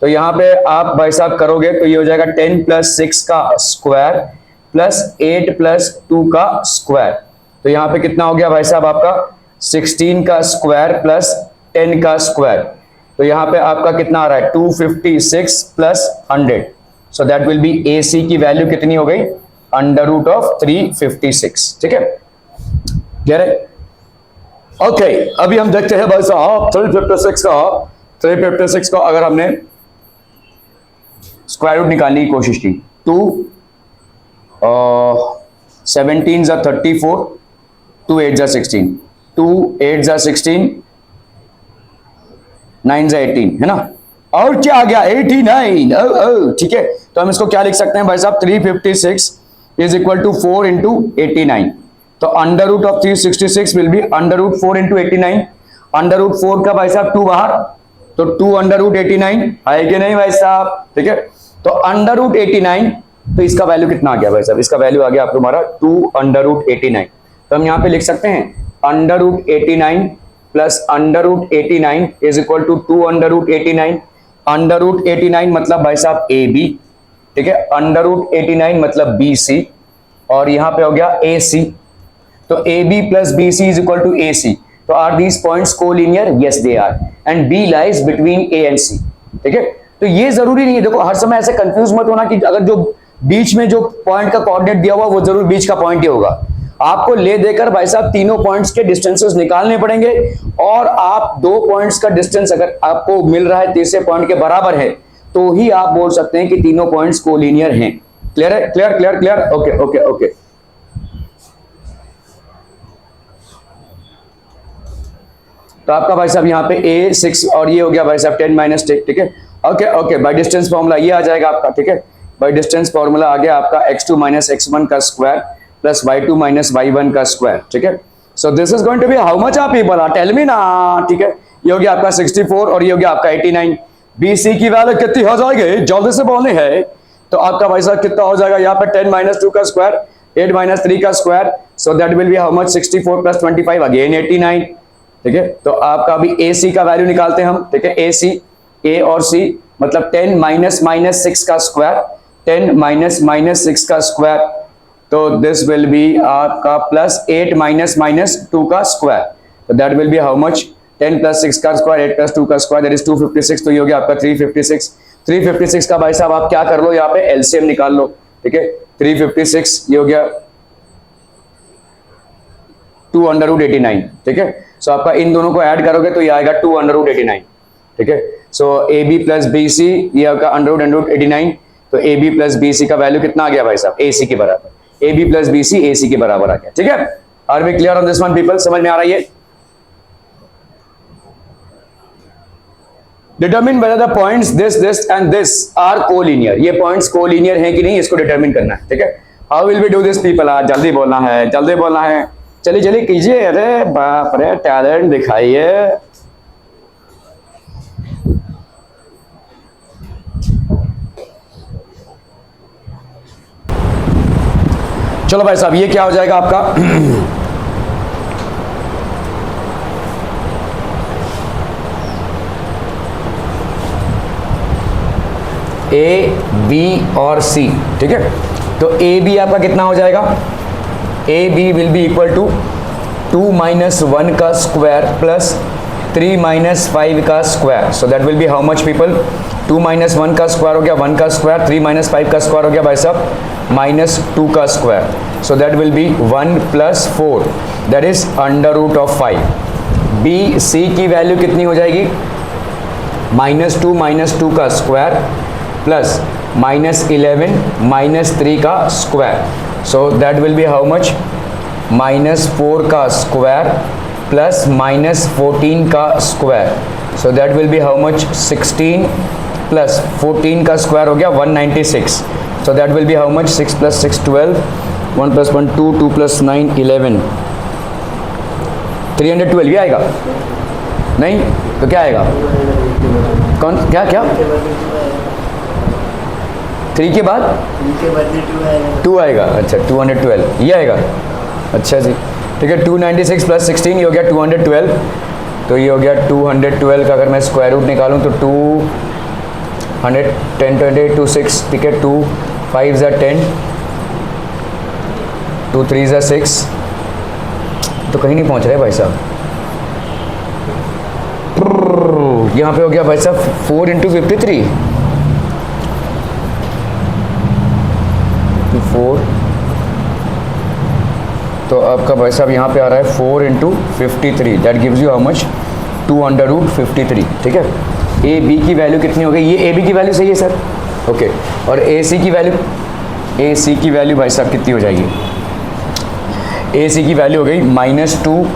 तो यहां पे आप भाई साहब करोगे तो ये हो जाएगा 10 प्लस 6 का स्क्वायर प्लस 8 प्लस 2 का स्क्वायर। तो यहां पे कितना हो गया भाई साहब आपका? 16 का स्क्वायर प्लस 10 का स्क्वायर। तो यहां पे आपका कितना आ रहा है? 256 plus 100। So that will be AC की वैल्यू कितनी हो गई? अंडर रूट ऑफ 356, ठीक है, क्लियर है? ओके, अभी हम देखते हैं भाई साहब 356 का अगर हमने स्क्वायर रूट निकालने की कोशिश की। 17 जा 34, 2 8 जा 16, 2 8 जा 16, 9 जा 18, है ना? और क्या आ गया? 89। ठीक है, तो हम इसको क्या लिख सकते हैं भाई साहब? 356 इज इक्वल टू 4 इंटू 89। तो under root of 366 will be under root 4 into 89। Under root 4 का भाई साहब 2 बाहर, तो 2 अंडर रूट 89 है कि नहीं भाई साहब? ठीक है, तो अंडर रूट 89, तो इसका वैल्यू कितना आ गया भाई साहब? इसका वैल्यू आ गया आप तुम्हारा 2 अंडर रूट 89। तो हम यहाँ पे लिख सकते हैं under root 89 plus under root 89 is equal to 2 under root 89। Under root 89 मतलब भाई साहब AB, ठीक है, अंडर रूट 89 मतलब BC, और यहाँ पे हो गया AC। तो AB plus BC is equal to AC। तो are these points collinear? Yes they are, and B lies between A and C, ठीक है। तो ये जरूरी नहीं है, देखो हर समय ऐसे कंफ्यूज मत होना कि अगर जो बीच में जो पॉइंट का कोऑर्डिनेट दिया हुआ वो जरूर बीच का पॉइंट ही होगा। आपको ले देकर भाई साहब तीनों पॉइंट्स के डिस्टेंसेस निकालने पड़ेंगे, और आप 2 पॉइंट्स का डिस्टेंस अगर आपको मिल रहा है तीसरे पॉइंट के बराबर है तो ही आप बोल सकते हैं कि तीनों पॉइंट्स कोलिनियर हैं। क्लियर है? Clear clear clear, okay okay okay. तो आपका भाई साहब यहाँ पे A6 और ये हो गया भाई साहब 10 माइनस 10, ठीक है, okay okay. Bye distance formula ये आ जाएगा आपका, ठीक है। बाय डिस्टेंस फॉर्मूला आ गया आपका x2 माइनस x1 का square plus y2 minus y1 का स्क्वायर, ठीक है। So this is going to be how much आप पीपल आर टेल मी ना, ठीक है। ये हो गया आपका 64 और ये हो गया आपका 89। BC की वैल्यू कितनी हो जाएगी? जल्दी से बोलनी है। तो आपका भाई साहब कितना हो जाएगा यहाँ पे? 10 माइनस 2 का स्क्वायर, 8 माइनस 3 का square, so that will be how much? 64 plus 25 again 89, ठीक है। तो आपका अभी AC का वैल्यू निकालते हैं हम, ठीक है। AC A और C मतलब 10 माइनस 6 का स्क्वायर 10 माइनस माइनस 6 का स्क्वायर, तो दिस विल बी आपका प्लस 8 माइनस माइनस 2 का स्क्वायर, तो that will be how much 10 plus 6 का स्क्वायर 8 प्लस 2 का स्क्वायर दैट इज 256, तो ये हो गया आपका 356। 356 का भाई साहब आप क्या कर लो, यहाँ पे एलसीएम निकाल लो, ठीक है। 356 ये हो गया 2√89, ठीक है। सो आपका इन दोनों को ऐड करोगे तो ये आएगा 2√89, ठीक है। So A B plus B C ये आपका √89, तो A B plus B C का वैल्यू कितना आ गया भाई साहब, ए सी के बराबर। A B plus B C A C के बराबर आ गया, ठीक है। Are we clear on this one people, समझ में आ रही है? Determine whether the points this and this are collinear, ये पॉइंट्स कोलिनियर हैं कि नहीं इसको डिटरमिन करना है, ठीक है। How will we do this people, आज जल्दी बोलना है, जल्दी बोलना है, चलिए चलिए कीजिए, अरे बाप रे टैलेंट दिखाइए। चलो भाई साहब ये क्या हो जाएगा आपका ए बी और सी, ठीक है। तो ए बी आपका कितना हो जाएगा, A B will be equal to 2 minus 1 का स्क्वायर प्लस 3 माइनस 5 का square, so that will be how much people, 2 minus 1 का स्क्वायर हो गया 1 का स्क्वायर, 3 माइनस 5 का स्क्वायर हो गया भाई साहब माइनस 2 का square, so that will be 1 plus 4 that is √5। B C की वैल्यू कितनी हो जाएगी, -2 माइनस 2 का स्क्वायर प्लस -11 माइनस 3 का square, so that will be how much, -4 का स्क्वायर प्लस -14 का square, so that will be how much 16 plus 14 का square हो गया 196, सो that will be how much 6 plus 6 12, 1 plus 1 2, 2 plus 9 11, 312 ये आएगा नहीं तो क्या आएगा, कौन क्या क्या 3 के बाद 2 आएगा, अच्छा 212 ये आएगा, अच्छा जी ठीक है। 296 प्लस 16 ये हो गया 212, तो ये हो गया 212 का अगर मैं स्क्वायर रूट निकालूं तो 210 28 2 6, ठीक है। 2 5 ज़ा 10, 2 3 ज़ा 6, तो कहीं नहीं पहुंच रहे भाई साहब। यहाँ पे हो गया भाई साहब 4 × 53, 4, तो आपका भाई साहब यहाँ पे आ रहा है 4 × 53, that gives you how much 2√53, ठीक है। ए बी की वैल्यू कितनी हो गई, ये ए बी की वैल्यू सही है सर, ओके। और ए सी की वैल्यू, ए सी की वैल्यू भाई साहब कितनी हो जाएगी, ए सी की वैल्यू हो गई -2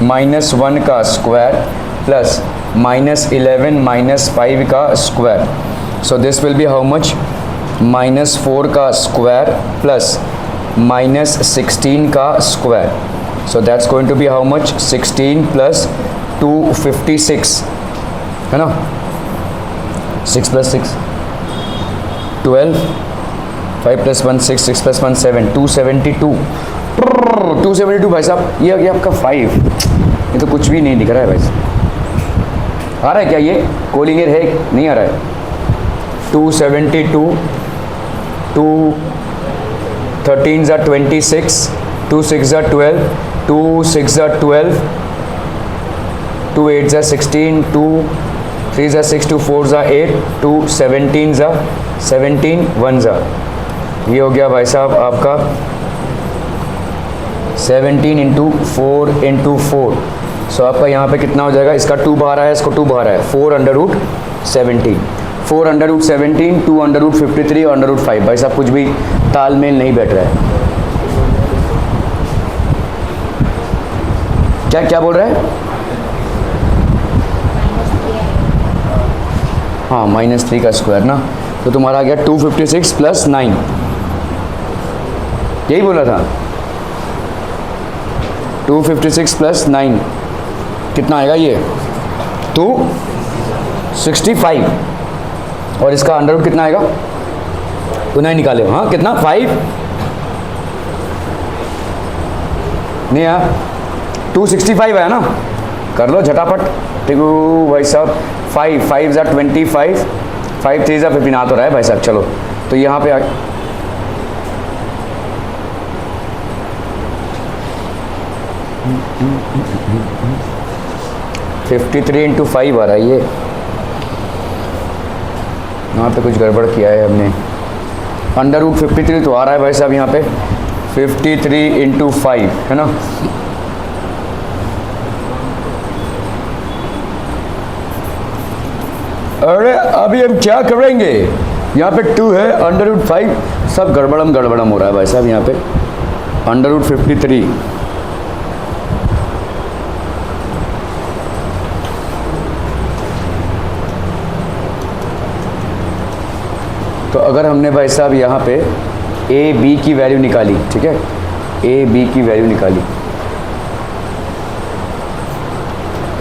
माइनस 1 का स्क्वायर प्लस -11 माइनस 5 का square, so this will be how much -4 का स्क्वायर प्लस -16 का square, so that's going to be how much 16 plus 256 है ना, 6 प्लस 6 12, 5 प्लस 1 6, 6 प्लस 1 7, 272 भाई साहब ये आ गया आपका 5, ये तो कुछ भी नहीं दिख रहा है भाई साहब, आ रहा है क्या ये कोलिनियर है, नहीं आ रहा है। 272, 2 13 ज़ा 26, 2 6 ज़ा 12, 2 6 ज़ा 12, 2 8 ज़ा 16, 2 3 ज़ा 6, 2 4 ज़ा 8, 2 17 ज़ा 17, 1 ज़ा, ये हो गया भाई साहब आपका 17 × 4 × 4, सो आपका यहाँ पे कितना हो जाएगा, इसका 2 बाहर आया, इसको 2 बाहर आया, 4√17, 4√17, 2√53 और √5, भाई साहब कुछ भी तालमेल नहीं बैठ रहा है, क्या क्या बोल रहा है, हाँ -3 का स्क्वायर ना, तो तुम्हारा आ गया 256 प्लस 9, यही बोला था 256 प्लस 9 कितना आएगा ये 265, और इसका अंडर रूट कितना आएगा, पुनः निकाले, हाँ कितना 5 नहीं यार 265 है ना, कर लो झटापट, ठीक है भाई साहब 5 5 ज़ा 25, 5 3 ज़ा 15 आ तो रहा है भाई साहब, चलो तो यहाँ पे 53 इंटू 5 आ रहा है ये, यहाँ पे कुछ गड़बड़ किया है हमने। अंडर रूट 53 तो आ रहा है भाई साहब यहाँ पे 53 इंटू 5 है ना। अरे अभी हम क्या करेंगे, यहाँ पे 2 है, अंडर रूट 5, सब गड़बड़म हो रहा है भाई साहब यहाँ पे। अंडर रूट 53 तो अगर हमने भाई साहब यहाँ पे ए बी की वैल्यू निकाली, ठीक है, ए बी की वैल्यू निकाली,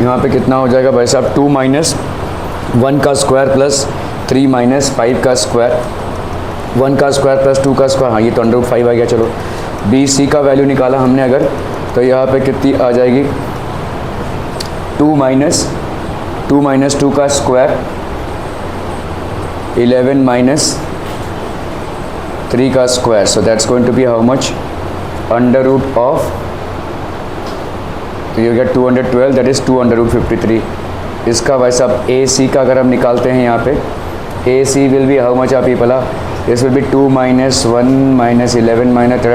यहाँ पे कितना हो जाएगा भाई साहब 2 माइनस 1 का स्क्वायर प्लस 3 माइनस 5 का स्क्वायर, 1 का स्क्वायर प्लस 2 का स्क्वायर, हाँ ये तो अंडर रूट 5 आ गया। चलो बी सी का वैल्यू निकाला हमने अगर, तो यहाँ पे कितनी आ जाएगी 2 माइनस 2 का स्क्वायर 11 माइनस 3 का square, so that's going to be how much under root of, तो ये हो गया 212, दैट इज़ 2 अंडर रूट 53। इसका भाई साहब ए सी का अगर हम निकालते हैं यहाँ पे, ए सी विल बी हाउ मच आप people, this will be 2 minus 1 minus 11 minus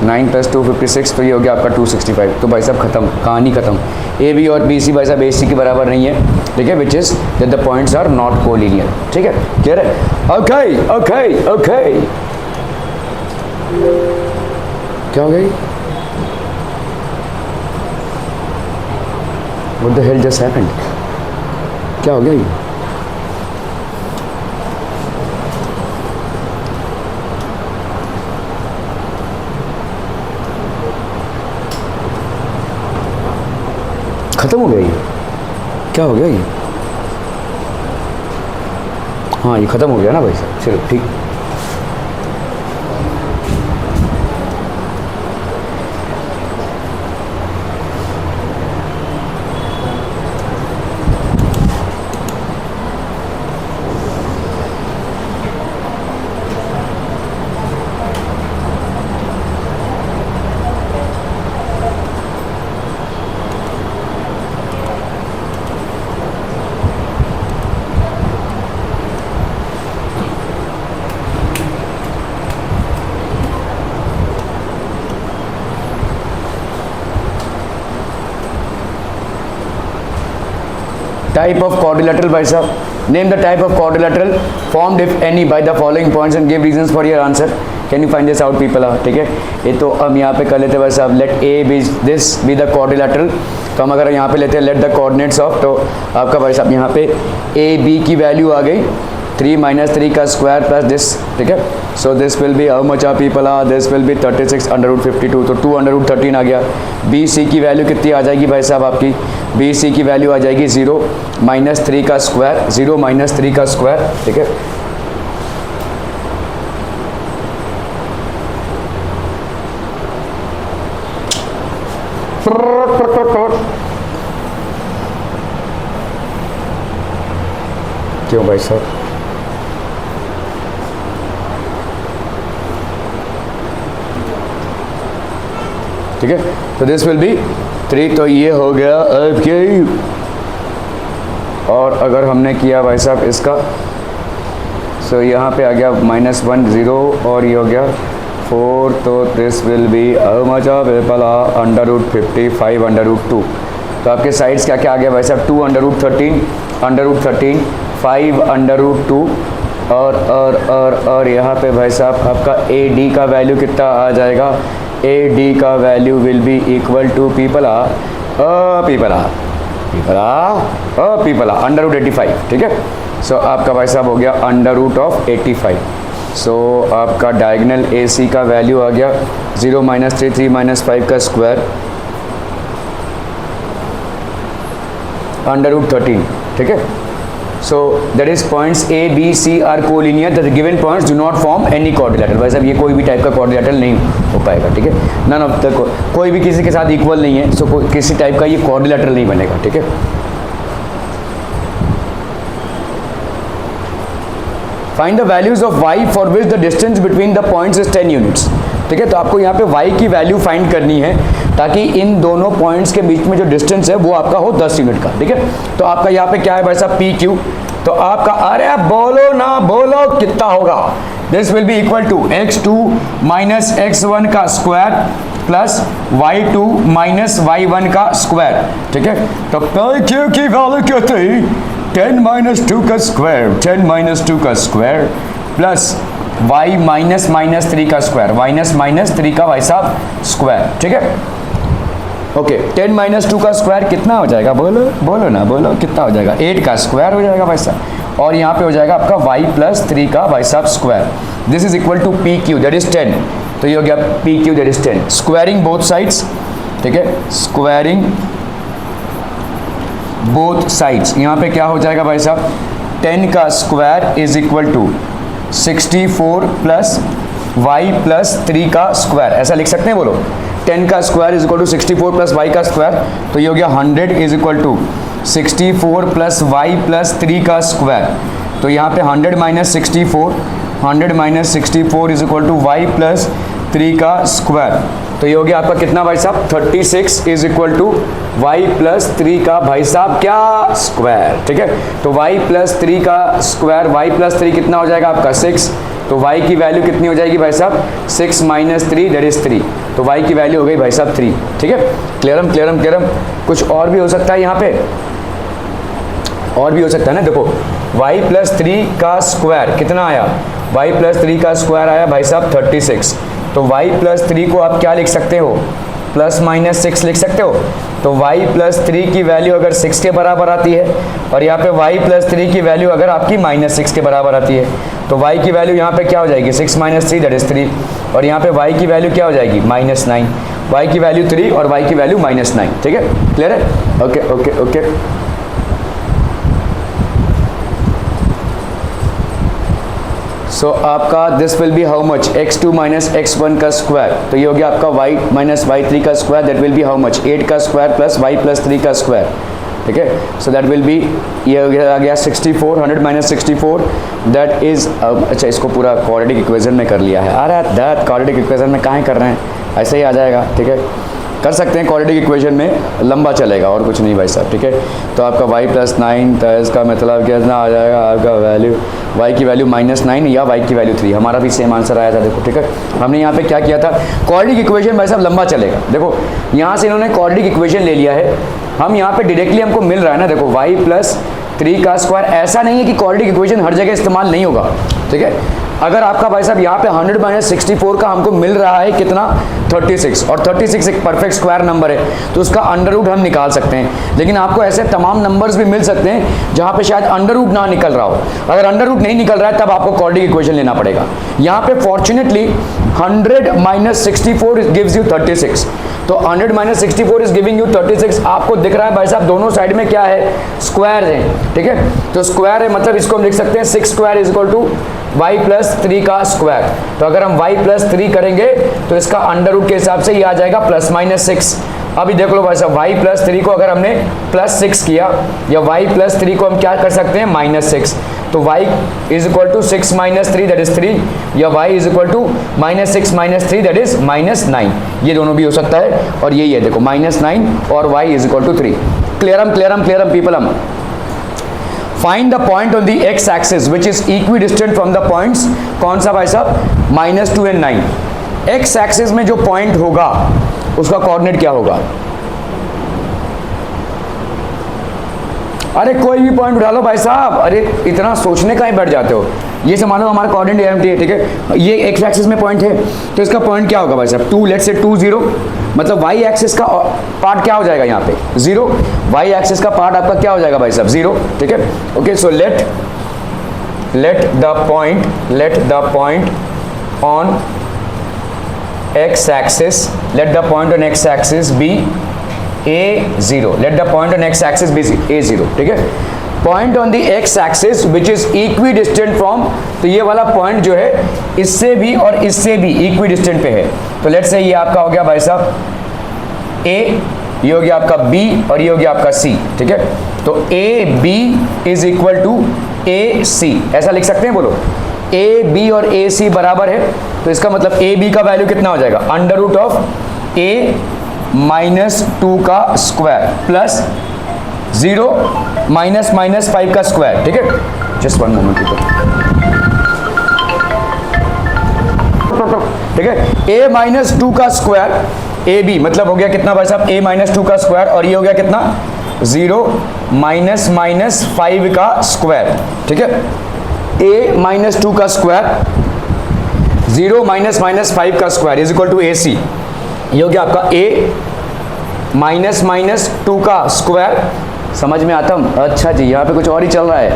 9 plus 2 56, तो ये हो गया आपका 265। तो भाई साहब खत्म, कहानी खत्म। ए बी और बी सी भाई साहब ए सी के बराबर नहीं है, ठीक है, which is that the points are not collinear, ठीक है, क्लियर है। ओके ओके ओके, क्या हो गई, what the hell just happened, क्या हो गया ये? खत्म हो गया ये, क्या हो गया ये? हाँ ये खत्म हो गया ना भाई साहब, चलो ठीक। Type of quadrilateral भाई साहब, name the type of quadrilateral formed if any by the following points and give reasons for your answer. Can you find this out people? ठीक है, ये तो हम यहाँ पे कर लेते हैं भाई साहब, let A be this be the quadrilateral, तो हम अगर यहाँ पे लेते हैं let the coordinates of, तो आपका भाई साहब यहाँ पे A B की वैल्यू आ गई 3 माइनस 3 का स्क्वायर प्लस दिस, ठीक है, so this will be how much people, this will be 36 under root 52, तो 2 अंडर रूट 13 आ गया। बी सी की वैल्यू कितनी आ जाएगी भाई साहब आपकी, बी सी की वैल्यू आ जाएगी 0 माइनस 3 का स्क्वायर, 0 माइनस 3 का स्क्वायर, ठीक है, क्यों भाई साहब, ठीक है, तो दिस विल बी 3, तो ये हो गया आपके, और अगर हमने किया भाई साहब इसका, सो यहाँ पे आ गया -1 0 और ये हो गया 4, तो this will be how much under root 55 under root 2। तो आपके साइड्स क्या क्या आ गया भाई साहब, 2 अंडर रूट 13 5 अंडर रूट 2 और यहाँ पे भाई साहब आपका ए डी का वैल्यू कितना आ जाएगा, ए डी का value will be equal to people under root 85, ठीक है, सो आपका भाई साहब हो गया अंडर रूट ऑफ 85। सो आपका डायगोनल ए सी का वैल्यू आ गया 0 माइनस 3 3 माइनस 5 का स्क्वायर अंडर रूट 13, ठीक है, so that is points A B C are collinear, the given points do not form any quadrilateral। भाई साहब ये कोई भी टाइप का quadrilateral नहीं हो पाएगा, ठीक है, नन ऑफ द, कोई भी किसी के साथ इक्वल नहीं है, सो किसी टाइप का ये quadrilateral नहीं बनेगा, ठीक है। Find the values of y for which the distance between the points is 10 units. ठीक है, तो आपको यहाँ पे y की वैल्यू फाइंड करनी है ताकि इन दोनों पॉइंट्स के बीच में जो डिस्टेंस है वो आपका हो 10 यूनिट का। ठीक है, तो आपका यहाँ पे क्या है भाई साहब, पी क्यू। तो आपका, अरे बोलो ना बोलो, कितना होगा, this will be equal to x2 minus x1 का square plus y2 minus y1 का स्क्वायर। ठीक है, तो क्यू की वैल्यू क्या थी, 10 माइनस 2 का स्क्वायर, 10 माइनस 2 का square plus y minus minus 3 का स्क्वायर, माइनस माइनस 3 का भाई साहब स्क्वायर। ठीक है, ओके, 10 माइनस 2 का स्क्वायर कितना हो जाएगा, बोलो बोलो ना बोलो, कितना हो जाएगा, 8 का स्क्वायर हो जाएगा भाई साहब, और यहाँ पे हो जाएगा आपका y प्लस 3 का भाई साहब square. This is equal to P Q that is 10, तो ये हो गया P Q that is 10, squaring both sides. ठीक है, स्क्वायरिंग बोथ साइड्स, यहाँ पे क्या हो जाएगा भाई साहब, 10 का square is equal to 64 plus y plus 3 का स्क्वायर, ऐसा लिख सकते हैं, बोलो 10 का square is equal to 64 plus y का स्क्वायर, तो ये हो गया 100 is equal to 64 plus y plus 3 का स्क्वायर। तो यहाँ पे 100 minus 64, 100 minus 64 is equal to y plus 3 का स्क्वायर, तो ये हो गया आपका कितना भाई साहब, 36 is equal to y plus 3 का भाई साहब क्या स्क्वायर। ठीक है, तो y प्लस 3 का स्क्वायर, y प्लस 3 कितना हो जाएगा आपका 6, तो y की वैल्यू कितनी हो जाएगी भाई साहब, 6 माइनस 3 दैट इज 3, तो y की वैल्यू हो गई भाई साहब 3। ठीक है, क्लियरम क्लियरम क्लियरम। कुछ और भी हो सकता है यहाँ पे, और भी हो सकता है ना, देखो y प्लस 3 का स्क्वायर कितना आया, y प्लस 3 का स्क्वायर आया भाई साहब 36, तो y प्लस 3 को आप क्या लिख सकते हो, प्लस माइनस 6 लिख सकते हो, तो y प्लस 3 की वैल्यू अगर 6 के बराबर आती है, और यहाँ पे y प्लस 3 की वैल्यू अगर आपकी माइनस 6 के बराबर आती है, तो y की वैल्यू यहाँ पे क्या हो जाएगी, 6 माइनस 3 दैट इज 3, और यहाँ पे y की वैल्यू क्या हो जाएगी, माइनस 9, y की वैल्यू 3 और y की वैल्यू माइनस 9। ठीक है, क्लियर है, ओके ओके ओके। सो आपका this will be how much, x2 minus x1 का स्क्वायर, तो ये हो गया आपका y माइनस y3 का square, that will be how much, 8 का स्क्वायर प्लस y प्लस 3 का स्क्वायर। ठीक है, सो दैट विल बी, ये आ गया 64, 100 माइनस 64 दैट इज, अच्छा इसको पूरा क्वाड्रेटिक इक्वेशन में कर लिया है, अरे दैट क्वाड्रेटिक इक्वेशन में कहाँ कर रहे हैं, ऐसे ही आ जाएगा। ठीक है, कर सकते हैं क्वाड्रेटिक इक्वेशन में, लंबा चलेगा और कुछ नहीं भाई साहब। ठीक है, तो आपका y प्लस 9, तो इसका मतलब कितना आ जाएगा आपका वैल्यू, y की वैल्यू माइनस 9 या y की वैल्यू 3, हमारा भी सेम आंसर आया था। देखो ठीक है, हमने यहाँ पे क्या किया था, क्वाड्रेटिक इक्वेशन भाई साहब लंबा चलेगा। देखो यहाँ से इन्होंने क्वाड्रेटिक इक्वेशन ले लिया है, हम यहाँ पे डायरेक्टली हमको मिल रहा है ना, देखो y प्लस 3 का स्क्वायर, ऐसा नहीं है कि क्वाड्रेटिक इक्वेशन हर जगह इस्तेमाल नहीं होगा। ठीक है, अगर आपका भाई साहब यहाँ पे 100 माइनस 64 का हमको मिल रहा है कितना, 36, और 36 एक परफेक्ट स्क्वायर नंबर है, तो उसका अंडर रूट हम निकाल सकते हैं, लेकिन आपको ऐसे तमाम नंबर्स भी मिल सकते हैं जहाँ पे शायद अंडर रूट ना निकल रहा हो। अगर अंडर रूट नहीं निकल रहा है तब आपको क्वाड्रेटिक इक्वेशन लेना पड़ेगा। यहाँ पे फॉर्चुनेटली 100 माइनस 64 गिव्स यू 36, तो 100 माइनस 64 इज गिविंग यू 36। आपको दिख रहा है भाई साहब दोनों साइड में क्या है, स्क्वायर है। ठीक है, तो स्क्वायर है मतलब इसको हम लिख सकते हैं 6 square is equal to y plus 3 का स्क्वायर। तो अगर हम y प्लस 3 करेंगे तो इसका अंडर रूट के हिसाब से ये आ जाएगा प्लस माइनस 6। अभी देख लो भाई साहब, y प्लस 3 को अगर हमने प्लस 6 किया, या y प्लस 3 को हम क्या कर सकते हैं, माइनस 6, तो y is equal to 6 minus 3 that is 3, या y is equal to minus 6 minus 3 that is minus 9। ये दोनों भी हो सकता है, और यही है देखो माइनस 9 और y इज इक्वल टू 3। क्लियरम people. Find the point on the X axis which is equidistant from the points, कौन सा भाई साहब, -2 and 9। एक्स एक्सिस में जो पॉइंट होगा उसका कोऑर्डिनेट क्या होगा, अरे कोई भी पॉइंट उठा लो भाई साहब, अरे इतना सोचने का ही बैठ जाते हो। ये से मान लो हमारा कोऑर्डिनेट एम टी है, ठीक है, ये एक्स एक्सिस में पॉइंट है, तो इसका पॉइंट क्या होगा भाई साहब, 2, लेट्स से 2 0, मतलब वाई एक्सिस का पार्ट क्या हो जाएगा यहाँ पे 0, वाई एक्सिस का पार्ट आपका क्या हो जाएगा भाई साहब 0। ठीक है, okay, so let the point on x axis, let the point on x axis be A0, let the point on x axis be A0। ठीक है, point on the X axis which is equidistant from, तो ये वाला point जो है इससे भी और इससे भी इक्विडिस्टेंट पे है। तो लेट्स से ये आपका हो गया भाई साहब A, ये हो गया आपका B, और ये हो गया आपका C। ठीक है, तो AB is equal to AC, ऐसा लिख सकते हैं, बोलो ए बी और ए सी बराबर है, तो इसका मतलब ए बी का वैल्यू कितना हो जाएगा, under root of A minus 2 का स्क्वायर प्लस 0 माइनस माइनस 5 का स्क्वायर। ठीक है, जस्ट वन मोमेंट। ठीक है, ए माइनस 2 का स्क्वायर ए बी मतलब हो गया कितना भाई साहब, ए माइनस 2 का स्क्वायर, और ये हो गया कितना 0 माइनस माइनस 5 का स्क्वायर। ठीक है, a माइनस 2 का स्क्वायर 0 माइनस माइनस 5 का स्क्वायर इज इक्वल टू ए सी। ये हो गया आपका a माइनस माइनस 2 का स्क्वायर। समझ में आता हूँ? अच्छा जी, यहाँ पे कुछ और ही चल रहा है।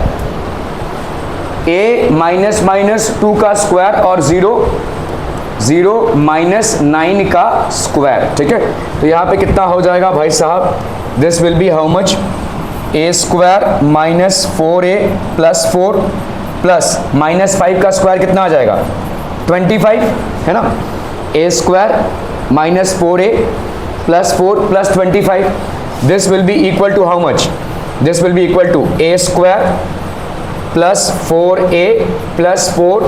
a माइनस माइनस 2 का स्क्वायर और 0 माइनस 9 का स्क्वायर। ठीक है, तो यहाँ पे कितना हो जाएगा भाई साहब, this will be how much, a square minus 4a plus 4 plus minus 5 का स्क्वायर कितना आ जाएगा 25 है ना, a square minus 4a plus 4 plus 25, this will be equal to how much, this will be equal to a square plus 4a plus 4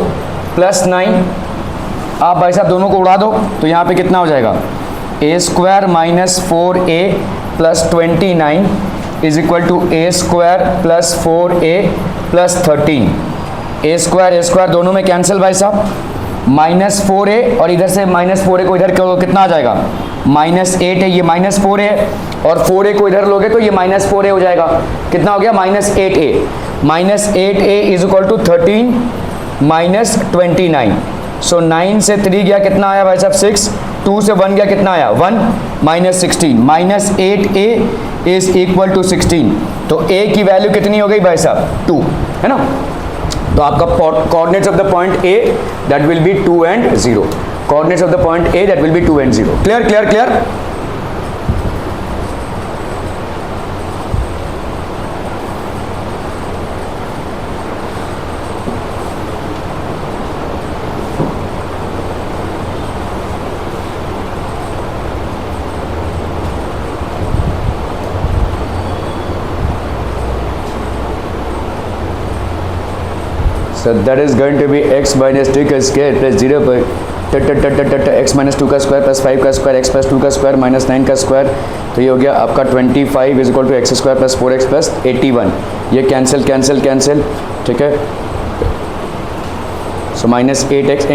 plus 9। आप भाई साहब दोनों को उड़ा दो तो यहाँ पे कितना हो जाएगा, a square minus 4a plus 29 is equal to a square plus 4a plus 13। a square दोनों में कैंसिल भाई साहब, माइनस 4a और इधर से माइनस 4a को इधर कितना आ जाएगा, माइनस 8 है, ये माइनस 4 है, और 4a को इधर लोगे तो ये माइनस 4a हो जाएगा, कितना हो गया minus 8a। Minus 8a is equal to 13 minus 29। So 9 से 3 गया कितना आया भाई साहब 6, 2 से 1 गया कितना आया 1 minus 16, minus 8a is equal to 16। तो a की वैल्यू कितनी हो गई भाई साहब 2 है ना। तो आपका coordinates of the point a that will be 2 and 0, coordinates of the point a that will be 2 and 0। Clear clear clear. So that is going to be x minus 2 का स्क्वायर प्लस 0 पर x minus 2 का square plus 5 का square x plus 2 का square minus 9 का square. तो ये हो गया आपका 25 is equal to x square plus 4x plus 81। ये कैंसिल कैंसिल कैंसिल। ठीक है, सो माइनस 8x,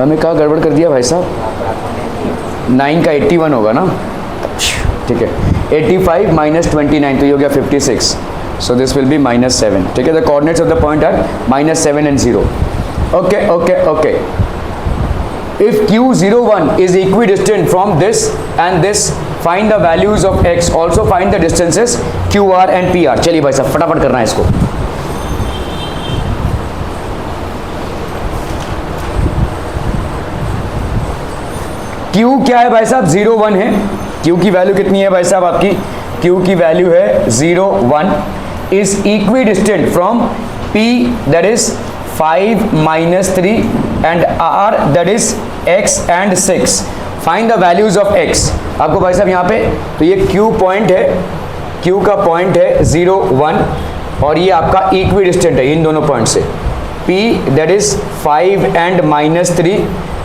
हमें कहाँ गड़बड़ कर दिया भाई साहब, 9 का 81 होगा ना। ठीक है, 85 माइनस 29 तो ये हो गया 56। So this will be minus 7. ठीक है, the coordinates of the point are minus 7 and 0. Okay, okay, okay. If Q01 is equidistant from this and this, find the values of x. Also find the distances QR and PR. चलिए भाई साहब फटाफट करना है इसको। Q क्या है भाई साहब 0 1 है। Q की वैल्यू कितनी है भाई साहब आपकी, Q की वैल्यू है 0 1 is equidistant from P that is 5 minus 3 and R that is x and 6. Find the values of x. आपको भाई साहब यहाँ पे तो ये Q पॉइंट है, Q का पॉइंट है 0 1 और ये आपका इक्विडिस्टेंट है इन दोनों पॉइंट से, P that is 5 and minus 3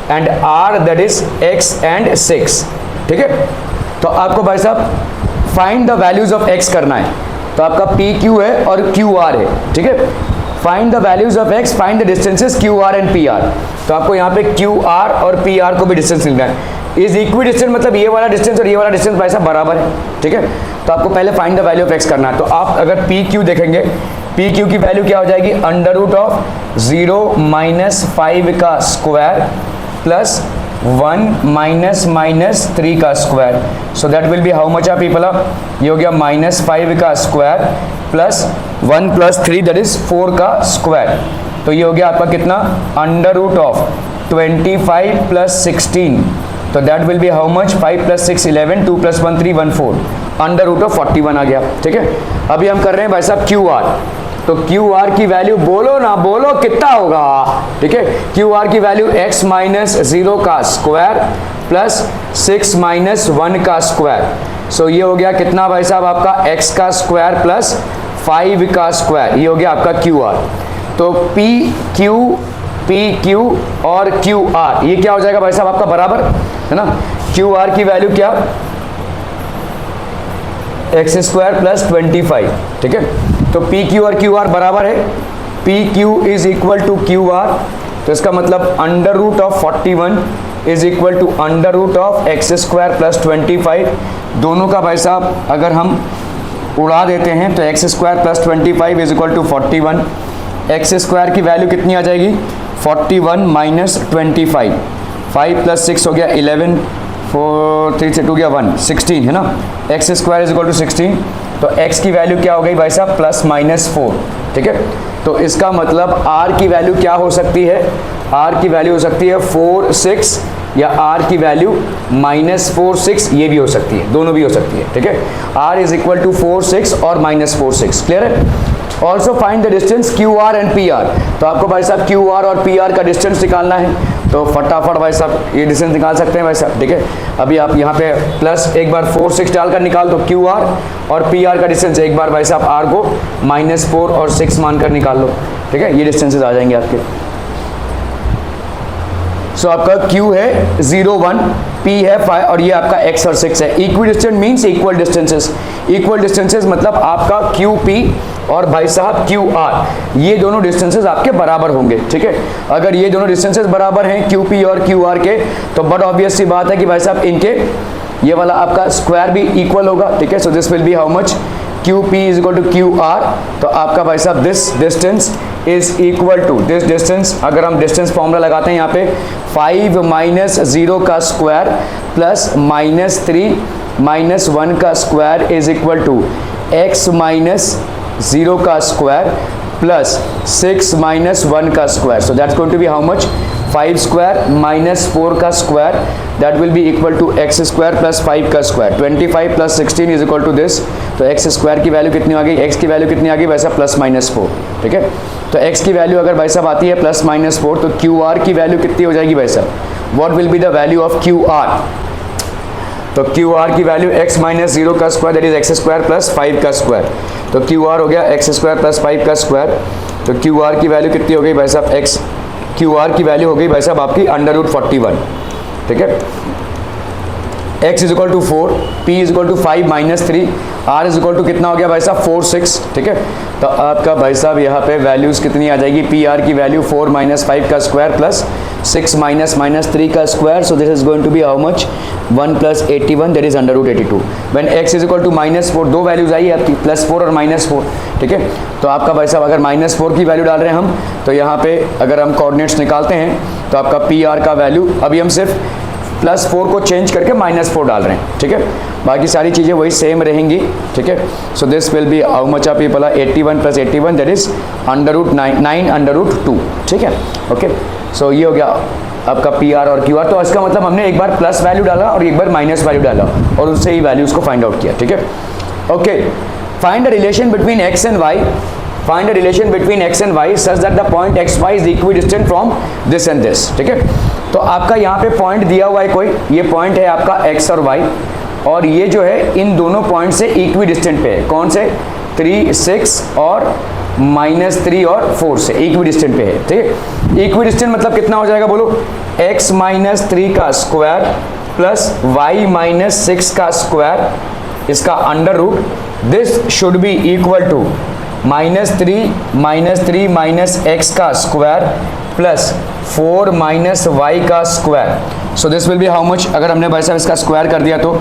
and R that is x and 6। ठीक है, तो आपको भाई साहब find the values of x करना है। तो आपका पी क्यू है और क्यू आर है। ठीक है, find the values of x, find the distances Q R and P R. तो आपको यहाँ पे क्यू आर और पी आर को भी डिस्टेंस मिलना है। इज इक्वी डिस्टेंस मतलब ये वाला डिस्टेंस और ये वाला डिस्टेंस भाई साहब बराबर है। ठीक है, तो आपको पहले find the value of x करना है। तो आप अगर पी क्यू देखेंगे, पी क्यू की वैल्यू क्या हो जाएगी, अंडर रूट ऑफ 0 माइनस 5 का स्क्वायर प्लस 1 माइनस माइनस 3 का square. So that will be how much आप पीपल आप, ये हो गया माइनस 5 का square plus 1 plus 3 that is 4 का स्क्वायर। तो ये हो गया आपका कितना, अंडर रूट ऑफ 25 प्लस 16। तो that will be how much, 5 plus 6 11, 2 plus 1 3 1 4, under root of 41 आ गया। ठीक है, अभी हम कर रहे हैं भाई साहब क्यू आर। तो क्यू आर की वैल्यू बोलो ना बोलो कितना होगा। ठीक है, क्यू आर की वैल्यू x माइनस 0 का स्क्वायर प्लस 6 माइनस 1 का स्क्वायर। सो ये हो गया कितना भाई साहब आपका x का स्क्वायर प्लस 5 का स्क्वायर, ये हो गया आपका क्यू आर। तो पी क्यू और क्यू आर, ये क्या हो जाएगा भाई साहब आपका बराबर, है ना। क्यू आर की वैल्यू क्या, एक्स स्क्वायर प्लस 25, ठीक है। तो पी क्यू और क्यू आर बराबर है, P Q is equal to Q R, तो इसका मतलब under root of 41 is equal to under root of X square plus 25। दोनों का भाई साहब अगर हम उड़ा देते हैं तो x square plus 25 is equal to 41। X square की वैल्यू कितनी आ जाएगी, 41 माइनस 25, 5 प्लस 6 हो गया 11, 4 3 से 2 गया 1, 16 है ना। X square is equal to 16, तो एक्स की वैल्यू क्या हो गई भाई साहब, प्लस माइनस 4, ठीक है। तो इसका मतलब आर की वैल्यू क्या हो सकती है, आर की वैल्यू हो सकती है 4 6, या आर की वैल्यू माइनस 4 6, ये भी हो सकती है, दोनों भी हो सकती है, ठीक है। आर इज इक्वल टू 4 6 और माइनस 4 6, क्लियर है। Also find the distance Q R and P R, तो आपको भाई साहब क्यू आर और पी आर का डिस्टेंस निकालना है, तो फटाफट भाई साहब ये डिस्टेंस निकाल सकते हैं भाई साहब, ठीक है। अभी आप यहाँ पे प्लस एक बार 4 6 डालकर निकाल दो क्यू आर, और पी आर का डिस्टेंस एक बार भाई साहब आर को माइनस 4 और 6 मानकर निकाल लो, ठीक है। ये डिस्टेंसेस आ जाएंगे आपके। सो आपका Q है 0 1, P है 5 और ये आपका X और 6 है। Equi distance means equal distances, equal distances मतलब आपका QP और भाई साहब QR, ये दोनों डिस्टेंसेस आपके बराबर होंगे, ठीक है। अगर ये दोनों डिस्टेंसेस बराबर हैं QP और QR के, तो बट ऑब्वियस सी बात है कि भाई साहब इनके ये वाला आपका स्क्वायर भी इक्वल होगा, ठीक है। So this will be how much, QP is equal to QR, तो आपका भाई साहब this distance is equal to this distance, अगर हम डिस्टेंस फॉर्मूला लगाते हैं यहाँ पे 5 माइनस 0 का स्क्वायर प्लस माइनस 3 माइनस 1 का square is equal to x minus 0 का स्क्वायर प्लस 6 माइनस 1 का square, so that's going to be how much, 5 square minus 4 का square, that will be equal to x square plus 5 का square, 25 plus 16 is equal to this. तो x square की value कितनी आ गई, x की value कितनी आ गई भाई साहब, प्लस माइनस 4, ठीक है। तो एक्स की वैल्यू अगर भाई साहब आती है प्लस माइनस 4, तो क्यू आर की वैल्यू कितनी हो जाएगी भाई साहब, what will be the value of Q R, तो क्यू आर की वैल्यू एक्स माइनस 0 का square that is x square plus 5 का स्क्वायर, तो क्यू आर हो गया एक्स स्क्वायर प्लस 5 का स्क्वायर, तो क्यू आर की वैल्यू कितनी हो गई भाई साहब, एक्स क्यू आर की वैल्यू हो गई भाई साहब आपकी अंडर रूट 41, ठीक है। x is equal to 4, p is equal to 5 minus 3, r is equal to कितना हो गया भाई साहब 4 6, ठीक है। तो आपका भाई साहब यहाँ पे वैल्यूज़ कितनी आ जाएगी, पी आर की वैल्यू 4 माइनस 5 का स्क्वायर प्लस 6 माइनस 3 का square, so this is going to be how much 1 plus 81 that is under root 82। When x is equal to minus 4, दो वैल्यूज आई आपकी प्लस 4 और माइनस 4, ठीक है। तो आपका भाई साहब अगर माइनस 4 की वैल्यू डाल रहे हैं हम, तो यहाँ पे अगर हम कोऑर्डिनेट्स निकालते हैं तो आपका पी आर का वैल्यू, अभी हम सिर्फ प्लस 4 को चेंज करके माइनस 4 डाल रहे हैं, ठीक है। बाकी सारी चीज़ें वही सेम रहेंगी, ठीक है। So this will be how much आप ये बोला 81 plus 81 that is under root 9 under root 2, ठीक है। ओके, सो ये हो गया आपका पी आर और क्यू आर। तो इसका मतलब हमने एक बार प्लस वैल्यू डाला और एक बार माइनस वैल्यू डाला और उससे ही वैल्यूज़ को फाइंड आउट किया, ठीक है। Okay, find the relation between X and Y, find a relation between x and y such that the point xy is equidistant from this and this, ठीक है। तो आपका यहाँ पे पॉइंट दिया हुआ है कोई, ये पॉइंट है आपका x और y, और ये जो है इन दोनों पॉइंट से इक्विडिस्टेंट पे है, कौन से, 3 6 और -3 और 4 से इक्विडिस्टेंट पे है, ठीक है। इक्विडिस्टेंट मतलब कितना हो जाएगा बोलो, x माइनस 3 का स्क्वायर प्लस y माइनस 6 का स्क्वायर, इसका under root, this should be equal to -3 minus x का स्क्वायर प्लस 4 माइनस y का square, so this will be how much, अगर हमने भाई साहब इसका स्क्वायर कर दिया तो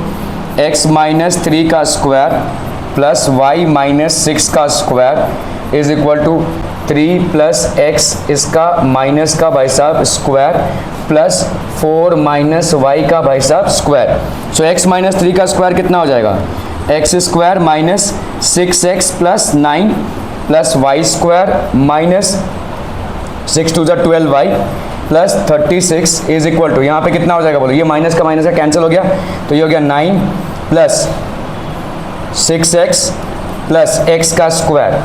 x माइनस 3 का स्क्वायर प्लस y माइनस 6 का square is equal to 3 plus x इसका माइनस का भाई साहब स्क्वायर प्लस 4 माइनस y का भाई साहब स्क्वायर। सो x माइनस 3 का स्क्वायर कितना हो जाएगा, X square minus 6x plus 9 plus Y square minus 6 to the 12y plus 36 is equal to, यहाँ पे कितना हो जाएगा बोलो, ये माइनस का कैंसिल हो गया, तो ये हो गया 9 प्लस 6x प्लस x का square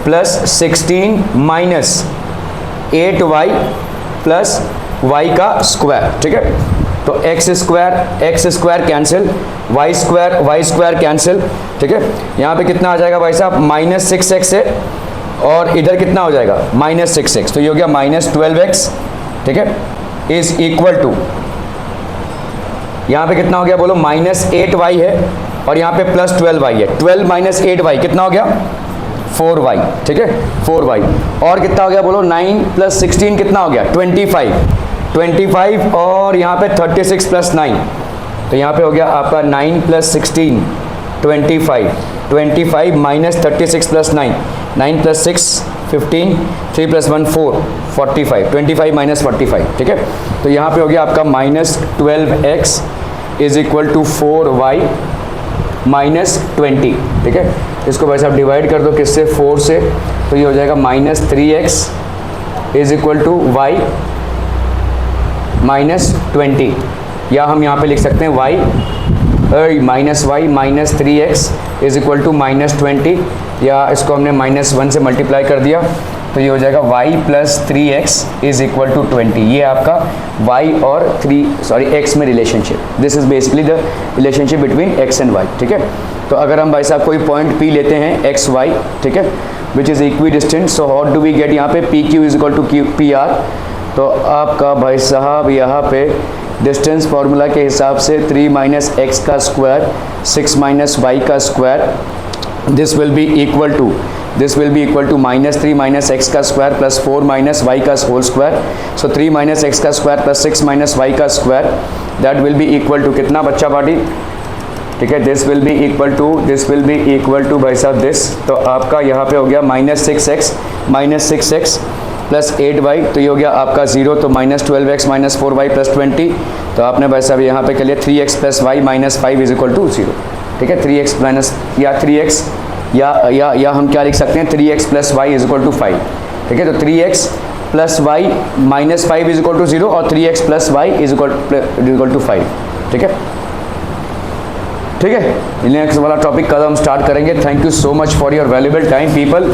plus 16 minus 8y plus y का स्क्वायर, ठीक है। तो x square cancel, Y square cancel, ठीक है। यहाँ पे कितना आ जाएगा भाई साहब, -6x है और इधर कितना हो जाएगा -6x, तो ये हो गया -12x, ठीक है, इज इक्वल टू, यहाँ पे कितना हो गया बोलो, -8y है और यहाँ पे +12y है। 12 - 8y कितना हो गया 4y, ठीक है 4y। और कितना हो गया बोलो 9 + 16 कितना हो गया 25 और यहाँ पे 36 + 9, तो यहाँ पे हो गया आपका 9 + 16 25 -36 + 9, 9 + 6 15, 3 + 1 4 45, 25 - 45, ठीक है। तो यहाँ पे हो गया आपका -12x is equal to 4y -20, ठीक है। इसको वैसे आप डिवाइड कर दो किससे, 4 से, तो ये हो जाएगा -3x is equal to y -20, या हम यहाँ पे लिख सकते हैं y -3x is equal to -20, या इसको हमने -1 से मल्टीप्लाई कर दिया, तो ये हो जाएगा y + 3x is equal to 20। ये आपका y और x में relationship, this is basically the relationship between x and y, ठीक है। तो अगर हम भाई साहब कोई पॉइंट P लेते हैं x y, ठीक है, which is equidistant, so how do we get, यहाँ पे PQ is equal to PR, तो आपका भाई साहब यहाँ पे डिस्टेंस फार्मूला के हिसाब से 3 - x का स्क्वायर 6 - y का square, this will be equal to -3 - x का स्क्वायर + 4 - y का होल स्क्वायर, सो 3 - x का स्क्वायर + 6 - y का square, that will be equal to कितना बच्चा पार्टी, ठीक है, this will be equal to भाई साहब दिस, तो आपका यहाँ पे हो गया -6x + 8y, तो ये हो गया आपका 0, तो -12x - 4y + 20, तो आपने भाई साहब यहाँ पे कर लिया 3x + y - 5 is equal to 0, ठीक है। 3x या 3x या हम क्या लिख सकते हैं 3x + y is equal to 5, ठीक है। तो 3x + y - 5 is equal to 0 और 3x + y is equal to 5, ठीक है, ठीक है। नेक्स्ट वाला टॉपिक कल हम स्टार्ट करेंगे। Thank you so much for your valuable time people.